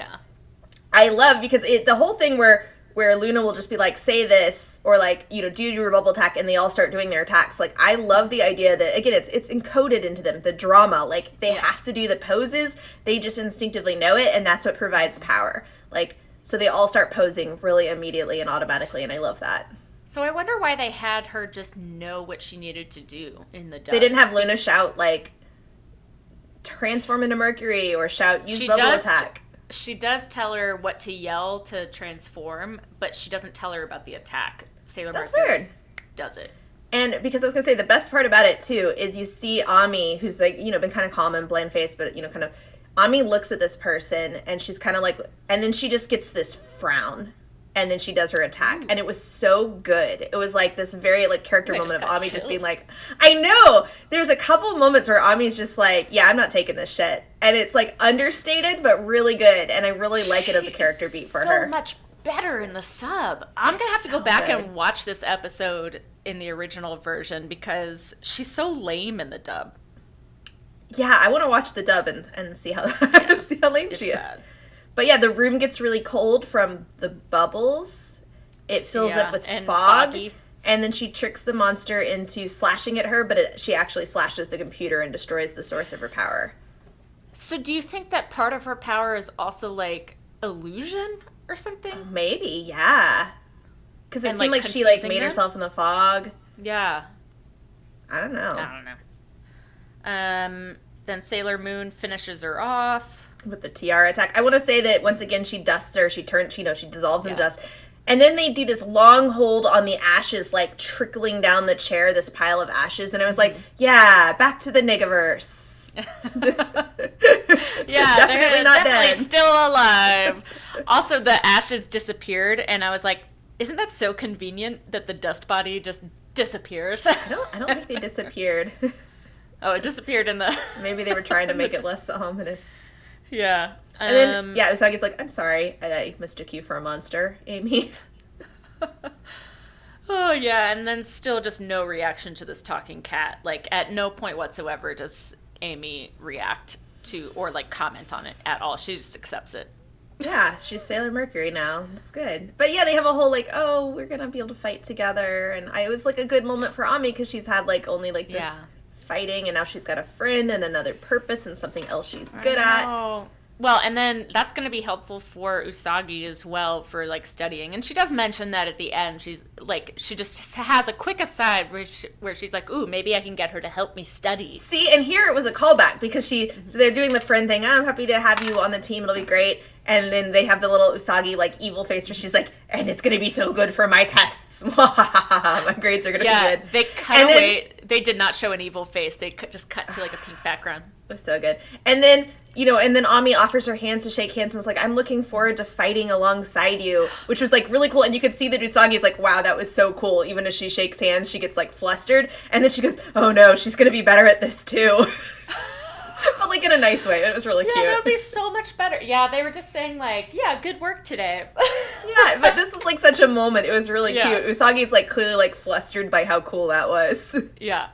I love because the whole thing where Luna will just be like, say this, or like, you know, do your bubble attack, and they all start doing their attacks. Like, I love the idea that, again, it's encoded into them, the drama. Like, they have to do the poses, they just instinctively know it, and that's what provides power. Like, so they all start posing really immediately and automatically, and I love that. So I wonder why they had her just know what she needed to do in the dub. They didn't have Luna shout, like, transform into Mercury, or shout, use bubble attack. She does tell her what to yell to transform, but she doesn't tell her about the attack. Sailor Mercury just does it. And because I was going to say, the best part about it, too, is you see Ami, who's, like, you know, been kind of calm and bland-faced, but, you know, kind of, Ami looks at this person, and she's kind of like, and then she just gets this frown, and then she does her attack. And it was so good. It was, like, this very, like, character moment of Ami just being like, I know! There's a couple of moments where Ami's just like, yeah, I'm not taking this shit. And it's, like, understated, but really good. And I really like it as a character beat for her. So much better in the sub. I'm going to have to go back and watch this episode in the original version because she's so lame in the dub. Yeah, I want to watch the dub and see how see how lame she is. Bad. But yeah, the room gets really cold from the bubbles. It fills up with fog. Foggy. And then she tricks the monster into slashing at her, but she actually slashes the computer and destroys the source of her power. So do you think that part of her power is also, like, illusion or something? Maybe, yeah. Because it seemed like she, like, made herself in the fog. Yeah. I don't know. Then Sailor Moon finishes her off with the tiara attack. I want to say that once again she dusts her. She turns, you know, she dissolves in dust, and then they do this long hold on the ashes, like trickling down the chair. This pile of ashes, and I was like, yeah, back to the Niggaverse. Yeah, they're definitely still alive. Also, the ashes disappeared, and I was like, isn't that so convenient that the dust body just disappears? I don't think they disappeared. Oh, it disappeared in the... Maybe they were trying to make it less ominous. Yeah. And then, Usagi's like, I'm sorry, I mistook you for a monster, Amy. Oh, yeah, and then still just no reaction to this talking cat. Like, at no point whatsoever does Amy react to or, like, comment on it at all. She just accepts it. Yeah, she's Sailor Mercury now. That's good. But yeah, they have a whole, like, oh, we're gonna be able to fight together. And it was, like, a good moment for Ami because she's had, like, only, like, this... Yeah. Fighting, and now she's got a friend and another purpose and something else she's good at. Well, and then that's going to be helpful for Usagi as well for, like, studying. And she does mention that at the end. She's, like, she just has a quick aside where she's like, ooh, maybe I can get her to help me study. See, and here it was a callback because so they're doing the friend thing. I'm happy to have you on the team. It'll be great. And then they have the little Usagi, like, evil face where she's like, and it's going to be so good for my tests. My grades are going to be good. Yeah, they cut away. They did not show an evil face. They just cut to, like, a pink background. It was so good. And then, and then Ami offers her hands to shake hands and was like, I'm looking forward to fighting alongside you, which was, like, really cool. And you could see that Usagi's like, wow, that was so cool. Even as she shakes hands, she gets, like, flustered. And then she goes, oh, no, she's going to be better at this, too. But, like, in a nice way. It was really cute. Yeah, that would be so much better. Yeah, they were just saying, like, yeah, good work today. Yeah, but this was, like, such a moment. It was really cute. Usagi's, like, clearly, like, flustered by how cool that was. Yeah.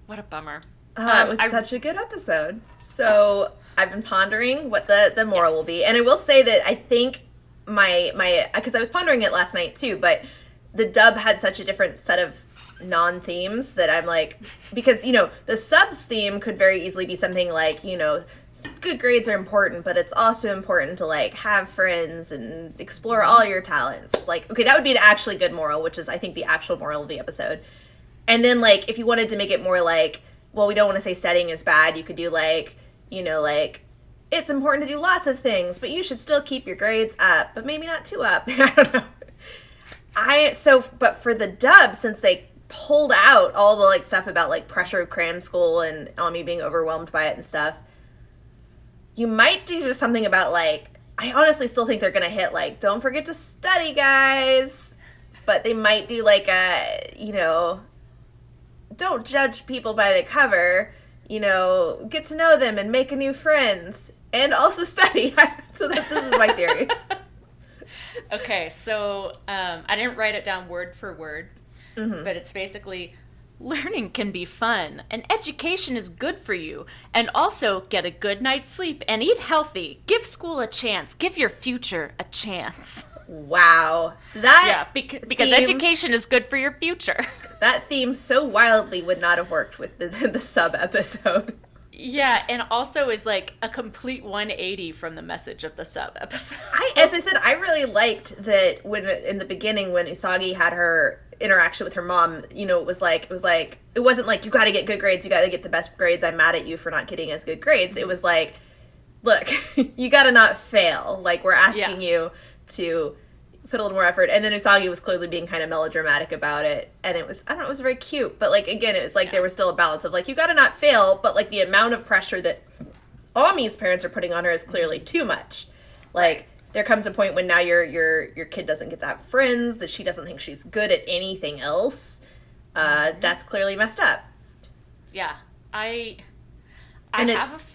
What a bummer. It was such a good episode. So I've been pondering what the moral will be. And I will say that I think because I was pondering it last night, too, but the dub had such a different set of non-themes that I'm like, because, the subs theme could very easily be something like, good grades are important, but it's also important to, like, have friends and explore all your talents. Like, okay, that would be an actually good moral, which is, I think, the actual moral of the episode. And then, like, if you wanted to make it more like, well, we don't want to say setting is bad, you could do, like, like, it's important to do lots of things, but you should still keep your grades up, but maybe not too up. I don't know. But for the dub, since they pulled out all the like stuff about like pressure of cram school and Ami being overwhelmed by it and stuff, you might do just something about like, I honestly still think they're gonna hit like, don't forget to study, guys. But they might do like a, you know, don't judge people by the cover, you know, get to know them and make a new friends and also study. So this is my theories. Okay, so I didn't write it down word for word, but it's basically, learning can be fun, and education is good for you, and also get a good night's sleep and eat healthy. Give school a chance. Give your future a chance. Wow. Because education is good for your future. That theme so wildly would not have worked with the sub episode. Yeah, and also is like a complete 180 from the message of the sub episode. As I said, I really liked that when in the beginning when Usagi had her interaction with her mom, you know, it wasn't like you got to get good grades, you got to get the best grades. I'm mad at you for not getting as good grades. It was like, look, you got to not fail. Like we're asking you to put a little more effort. And then Usagi was clearly being kind of melodramatic about it. And it was, I don't know, it was very cute. But like, again, it was like there was still a balance of like, you gotta not fail, but like the amount of pressure that Ami's parents are putting on her is clearly too much. Like, there comes a point when now your kid doesn't get to have friends, that she doesn't think she's good at anything else. That's clearly messed up. Yeah. I and have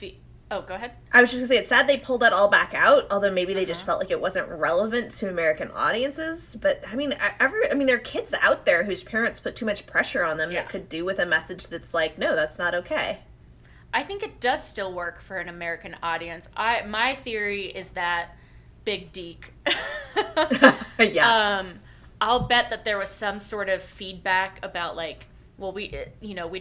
Oh, go ahead. I was just going to say, it's sad they pulled that all back out, although maybe they just felt like it wasn't relevant to American audiences. But, I mean, there are kids out there whose parents put too much pressure on them that could do with a message that's like, no, that's not okay. I think it does still work for an American audience. My theory is that Big Deke. Yeah. I'll bet that there was some sort of feedback about, like, well, we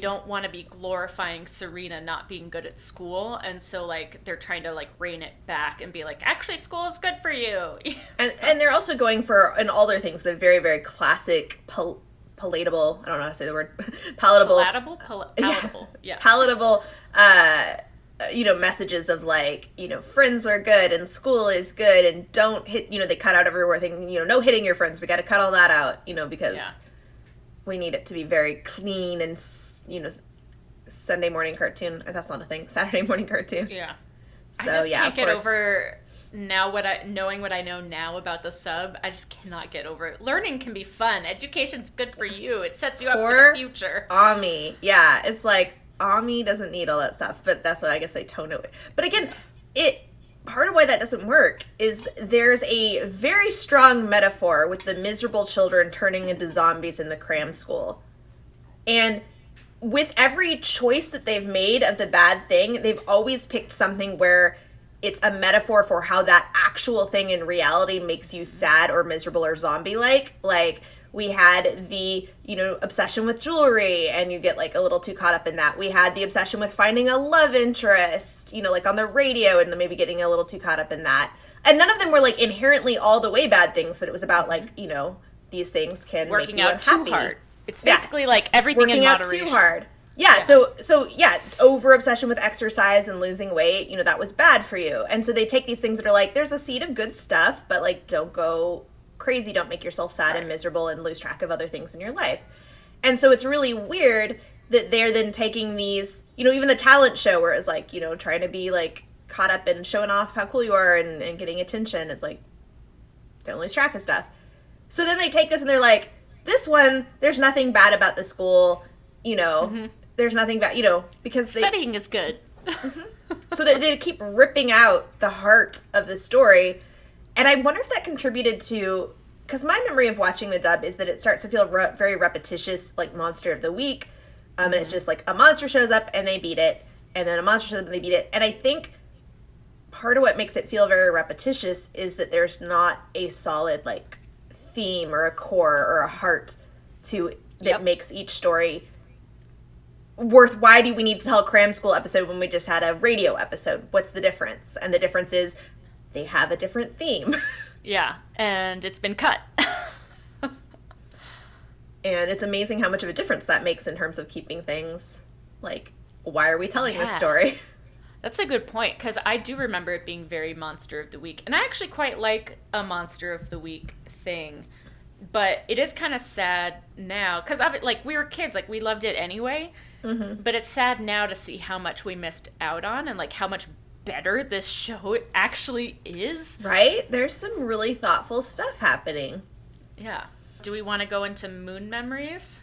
don't want to be glorifying Serena not being good at school, and so like they're trying to like rein it back and be like, actually, school is good for you. and they're also going for, in all their things, the very, very classic palatable. I don't know how to say the word. Palatable. Palatable. Yeah. Palatable. Messages of like, friends are good and school is good and don't hit. They cut out everywhere thing. No hitting your friends. We got to cut all that out. Because. Yeah. We need it to be very clean and, Sunday morning cartoon. That's not a thing. Saturday morning cartoon. Yeah. So, I just can't get over now knowing what I know now about the sub. I just cannot get over it. Learning can be fun. Education's good for you. It sets you up for the future. Ami. Yeah. It's like, Ami doesn't need all that stuff, but that's what I guess they tone it. But again, part of why that doesn't work is there's a very strong metaphor with the miserable children turning into zombies in the cram school. And with every choice that they've made of the bad thing, they've always picked something where it's a metaphor for how that actual thing in reality makes you sad or miserable or zombie-like. Like, we had the, obsession with jewelry, and you get, like, a little too caught up in that. We had the obsession with finding a love interest, like, on the radio, and maybe getting a little too caught up in that. And none of them were, like, inherently all the way bad things, but it was about, like, these things can working make you out unhappy. Too hard. It's basically, like, everything working in moderation. Working out too hard. Yeah, so over-obsession with exercise and losing weight, that was bad for you. And so they take these things that are, like, there's a seed of good stuff, but, like, don't go crazy, don't make yourself sad and miserable and lose track of other things in your life. And so it's really weird that they're then taking these, even the talent show where it's like, trying to be like caught up in showing off how cool you are and getting attention. It's like, don't lose track of stuff. So then they take this and they're like, this one, there's nothing bad about the school, there's nothing bad, because studying is good. So they keep ripping out the heart of the story. And I wonder if that contributed to, because my memory of watching the dub is that it starts to feel very repetitious, like Monster of the Week. And it's just like a monster shows up and they beat it. And then a monster shows up and they beat it. And I think part of what makes it feel very repetitious is that there's not a solid, like, theme or a core or a heart to that makes each story worth. Why do we need to tell a cram school episode when we just had a radio episode? What's the difference? And the difference is they have a different theme. Yeah, and it's been cut. And it's amazing how much of a difference that makes in terms of keeping things, like, why are we telling this story? That's a good point, because I do remember it being very Monster of the Week. And I actually quite like a Monster of the Week thing, But it is kind of sad now because like we were kids, like we loved it anyway. Mm-hmm. But it's sad now to see how much we missed out on and like how much better this show actually is. Right? There's some really thoughtful stuff happening. Yeah. Do we want to go into moon memories?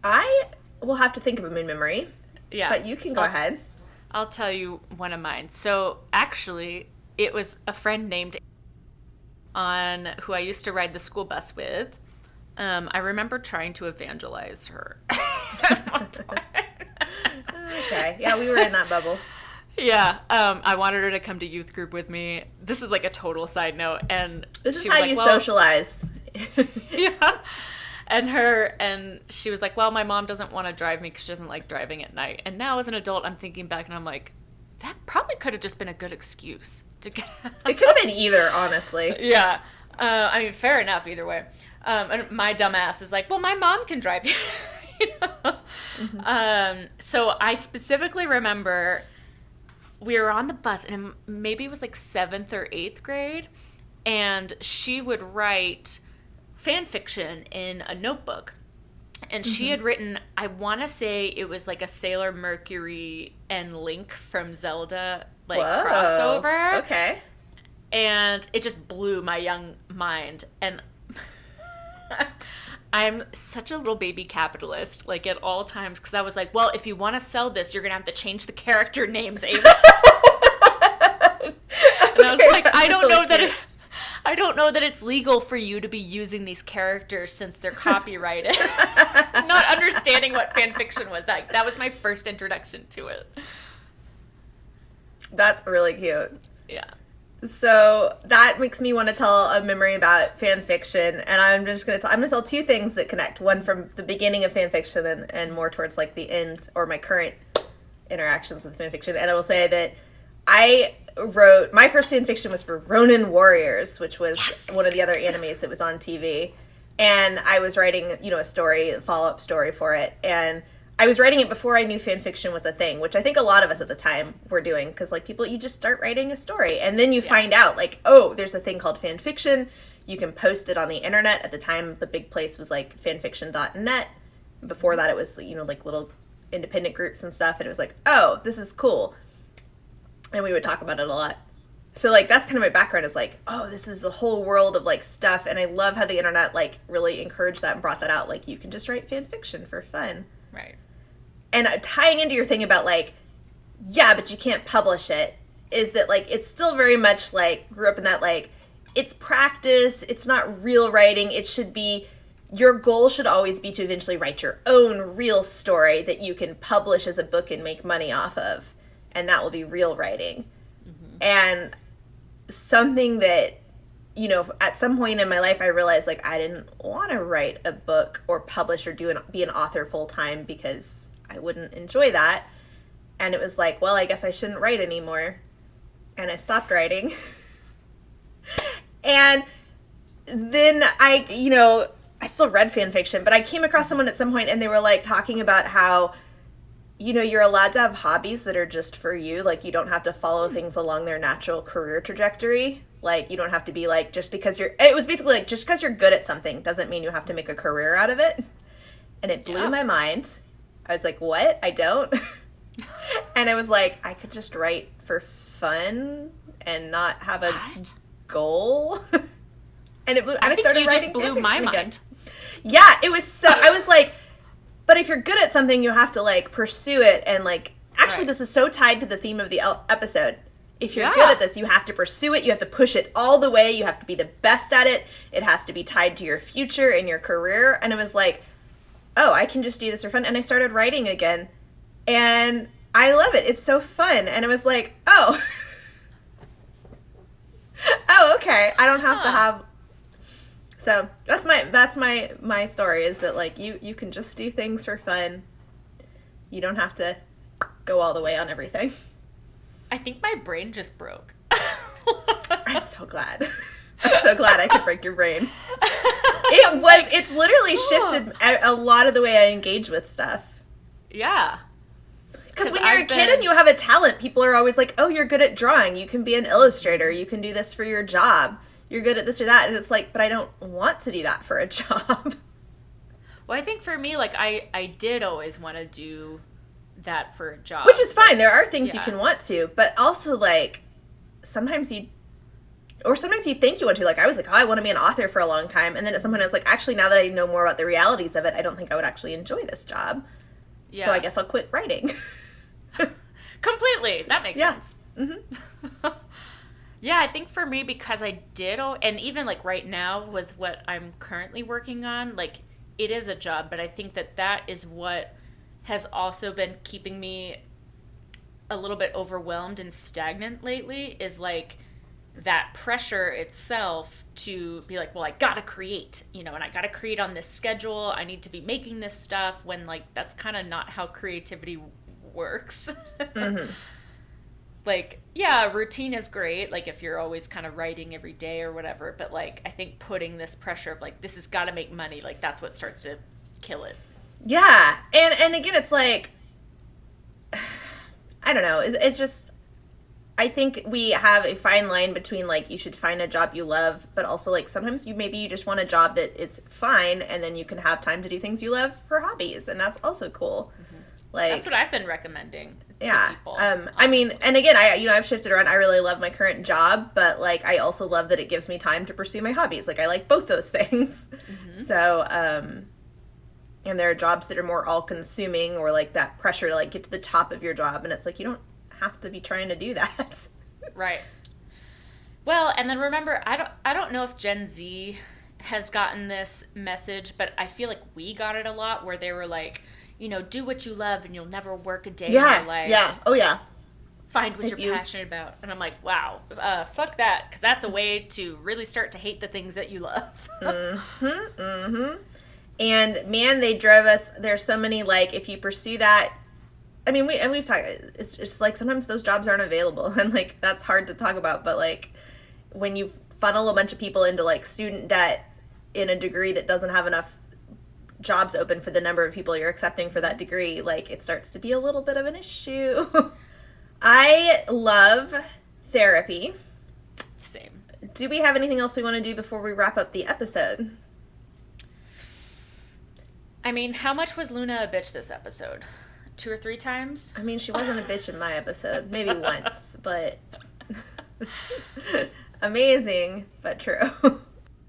I will have to think of a moon memory. Yeah. But you can go ahead. I'll tell you one of mine. So actually, it was a friend named who I used to ride the school bus with. I remember trying to evangelize her. Okay. Yeah, we were in that bubble. Yeah. I wanted her to come to youth group with me. This is like a total side note. And this is how you socialize. Yeah. And she was like, well, my mom doesn't want to drive me because she doesn't like driving at night. And now as an adult, I'm thinking back and I'm like, that probably could have just been a good excuse to get out. It could have been either, honestly. Yeah. I mean, fair enough either way. And my dumb ass is like, well, my mom can drive you. You know? Mm-hmm. So I specifically remember we were on the bus, and maybe it was like 7th or 8th grade, and she would write fan fiction in a notebook. And she had written, I want to say it was like a Sailor Mercury and Link from Zelda like crossover. Okay. And it just blew my young mind. And I'm such a little baby capitalist, like at all times, because I was like, well, if you want to sell this, you're going to have to change the character names, Ava. And I was like, I don't know that it's legal for you to be using these characters since they're copyrighted. Not understanding what fan fiction was. That was my first introduction to it. That's really cute. Yeah. So that makes me want to tell a memory about fan fiction, and I'm going to tell two things that connect. One from the beginning of fan fiction and more towards like the end or my current interactions with fan fiction. And I will say that I wrote, my first fan fiction was for Ronin Warriors, which was one of the other animes that was on TV. And I was writing, a follow-up story for it. And I was writing it before I knew fan fiction was a thing, which I think a lot of us at the time were doing. Because, like, you just start writing a story. And then you find out, like, oh, there's a thing called fan fiction. You can post it on the internet. At the time, the big place was, like, fanfiction.net. Before that, it was, like, little independent groups and stuff. And it was like, oh, this is cool. And we would talk about it a lot. So, like, that's kind of my background is, like, oh, this is a whole world of, like, stuff. And I love how the internet, like, really encouraged that and brought that out. Like, you can just write fan fiction for fun. Right. And tying into your thing about, like, yeah, but you can't publish it, is that, like, it's still very much, like, grew up in that, like, it's practice, it's not real writing, it should be, your goal should always be to eventually write your own real story that you can publish as a book and make money off of. And that will be real writing. Mm-hmm. And something that, at some point in my life, I realized, like, I didn't want to write a book or publish or be an author full time because I wouldn't enjoy that. And it was like, well, I guess I shouldn't write anymore. And I stopped writing. And then I still read fan fiction, but I came across someone at some point and they were, like, talking about how, you're allowed to have hobbies that are just for you. Like, you don't have to follow things along their natural career trajectory. Like, you don't have to be, like, just because it was basically, like, just because you're good at something doesn't mean you have to make a career out of it. And it blew my mind. I was like, what? I don't? And I was like, I could just write for fun and not have a goal. And it blew, and I started writing. Just blew my mind. Yeah, it was so, I was like, but if you're good at something, you have to, like, pursue it. And, like, actually, this is so tied to the theme of the episode. If you're good at this, you have to pursue it. You have to push it all the way. You have to be the best at it. It has to be tied to your future and your career. And it was like, oh, I can just do this for fun. And I started writing again. And I love it. It's so fun. And it was like, oh. Oh, okay. I don't have to have... So that's my story is that, like, you can just do things for fun. You don't have to go all the way on everything. I think my brain just broke. I'm so glad. I'm so glad I could break your brain. It's literally shifted a lot of the way I engage with stuff. Yeah. Because when you're a kid and you have a talent, people are always like, oh, you're good at drawing. You can be an illustrator. You can do this for your job. you're good at this or that. And it's like, but I don't want to do that for a job. Well, I think for me, like, I did always want to do that for a job. Which is fine. There are things you can want to, but also, like, sometimes you think you want to. Like, I was like, oh, I want to be an author for a long time. And then at some point I was like, actually, now that I know more about the realities of it, I don't think I would actually enjoy this job. Yeah. So I guess I'll quit writing. Completely. That makes sense. Mm-hmm. Yeah, I think for me, because I did, and even, like, right now with what I'm currently working on, like, it is a job, but I think that is what has also been keeping me a little bit overwhelmed and stagnant lately, is, like, that pressure itself to be like, well, I gotta create, and I gotta create on this schedule. I need to be making this stuff, when, like, that's kind of not how creativity works. Mm-hmm. Like, yeah, routine is great, like, if you're always kind of writing every day or whatever, but, like, I think putting this pressure of, like, this has got to make money, like, that's what starts to kill it. Yeah, and again, it's like, I don't know, it's just, I think we have a fine line between, like, you should find a job you love, but also, like, sometimes you just want a job that is fine, and then you can have time to do things you love for hobbies, and that's also cool. Mm-hmm. Like, that's what I've been recommending to people. I mean, and again, I've shifted around. I really love my current job, but, like, I also love that it gives me time to pursue my hobbies. Like, I like both those things. Mm-hmm. So, and there are jobs that are more all-consuming, or, like, that pressure to, like, get to the top of your job, and it's like, you don't have to be trying to do that. Right. Well, and then remember, I don't know if Gen Z has gotten this message, but I feel like we got it a lot, where they were like, do what you love and you'll never work a day in your life. Yeah. Oh, yeah. Find what you're passionate about. And I'm like, wow, fuck that, because that's a way to really start to hate the things that you love. Mm-hmm, mm-hmm. And, man, they drove us, there's so many, like, if you pursue that, I mean, we've talked, it's just, like, sometimes those jobs aren't available, and, like, that's hard to talk about, but, like, when you funnel a bunch of people into, like, student debt in a degree that doesn't have enough jobs open for the number of people you're accepting for that degree, like, it starts to be a little bit of an issue. I love therapy. Same. Do we have anything else we want to do before we wrap up the episode? I mean, how much was Luna a bitch this episode? 2 or 3 times? I mean, she wasn't a bitch in my episode. Maybe once, but amazing, but true.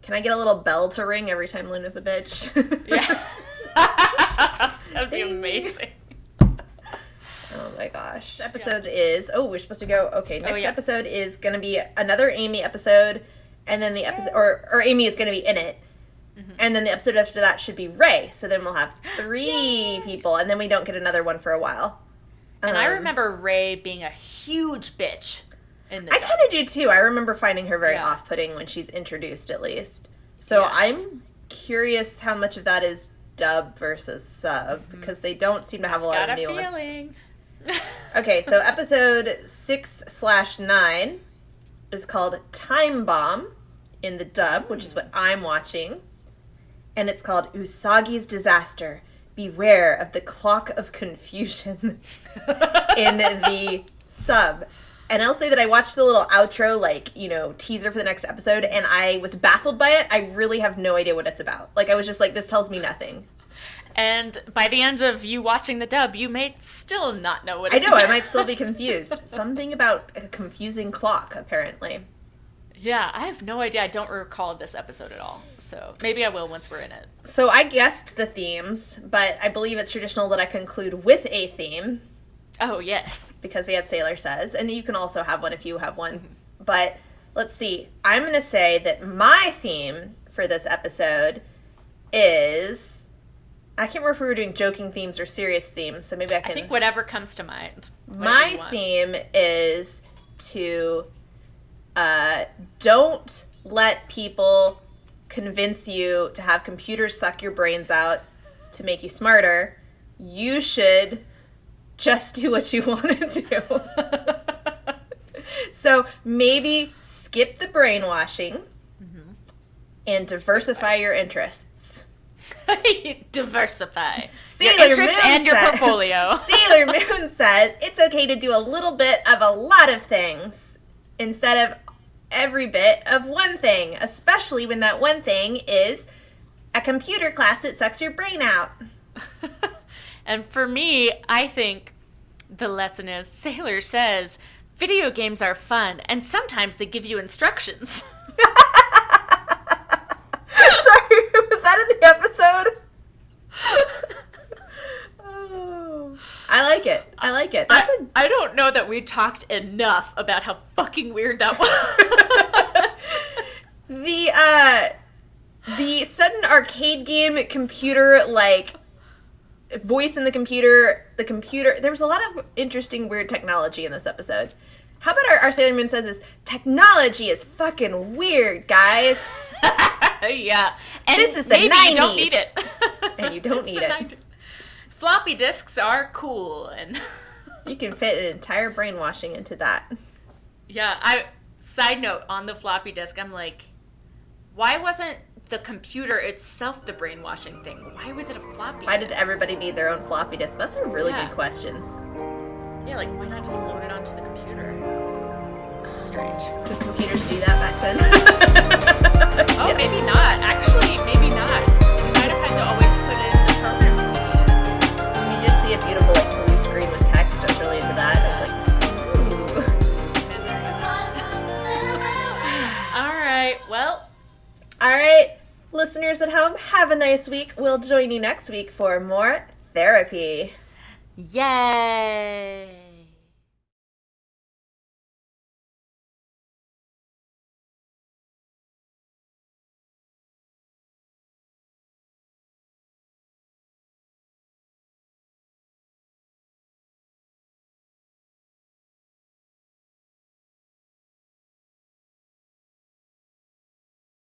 Can I get a little bell to ring every time Luna's a bitch? Yeah. That'd be amazing. Oh my gosh. Episode is, we're supposed to go, okay, next episode is going to be another Amy episode, and then the episode, or Amy is going to be in it, and then the episode after that should be Ray, so then we'll have 3 people, and then we don't get another one for a while. And I remember Ray being a huge bitch. I kind of do too. I remember finding her very off-putting when she's introduced, at least. So I'm curious how much of that is dub versus sub, because they don't seem to have a lot of nuance. Feeling. Okay, so episode 6/9 is called Time Bomb in the dub, which is what I'm watching. And it's called Usagi's Disaster. Beware of the Clock of Confusion in the sub. And I'll say that I watched the little outro, like, teaser for the next episode, and I was baffled by it. I really have no idea what it's about. Like, I was just like, this tells me nothing. And by the end of you watching the dub, you may still not know what it's about. I know, I might still be confused. Something about a confusing clock, apparently. Yeah, I have no idea. I don't recall this episode at all. So maybe I will once we're in it. So I guessed the themes, but I believe it's traditional that I conclude with a theme. Oh, yes. Because we had Sailor Says, and you can also have one if you have one. Mm-hmm. But let's see. I'm going to say that my theme for this episode is... I can't remember if we were doing joking themes or serious themes, so maybe I can... I think whatever comes to mind. My theme is to don't let people convince you to have computers suck your brains out to make you smarter. You should... just do what you want to do. So maybe skip the brainwashing and diversify your interests. Diversify Sailor your interests Moon and your says, portfolio. Sailor Moon says it's okay to do a little bit of a lot of things instead of every bit of one thing, especially when that one thing is a computer class that sucks your brain out. And for me, I think the lesson is Sailor says, video games are fun, and sometimes they give you instructions. Sorry, was that in the episode? Oh, I like it. I like it. I don't know that we talked enough about how fucking weird that was. The sudden arcade game computer, like, voice in the computer, there was a lot of interesting, weird technology in this episode. How about our Sailor Moon says is, technology is fucking weird, guys. Yeah. And this is the maybe 90s. You don't need it. And you don't need it. Floppy disks are cool, and you can fit an entire brainwashing into that. Yeah, side note, on the floppy disk, I'm like, why wasn't the computer itself the brainwashing thing? Why was it a floppy Why disk? did everybody need their own floppy disk? That's a really good question. Yeah, like, why not just load it onto the computer? Strange. Could computers do that back then? Oh, yeah. Maybe not. Actually, maybe not. You might have had to always put in the program for We did see a beautiful, like, blue screen with text. I was really into that. I was like, ooh. All right, well. All right, listeners at home, have a nice week. We'll join you next week for more therapy. Yay!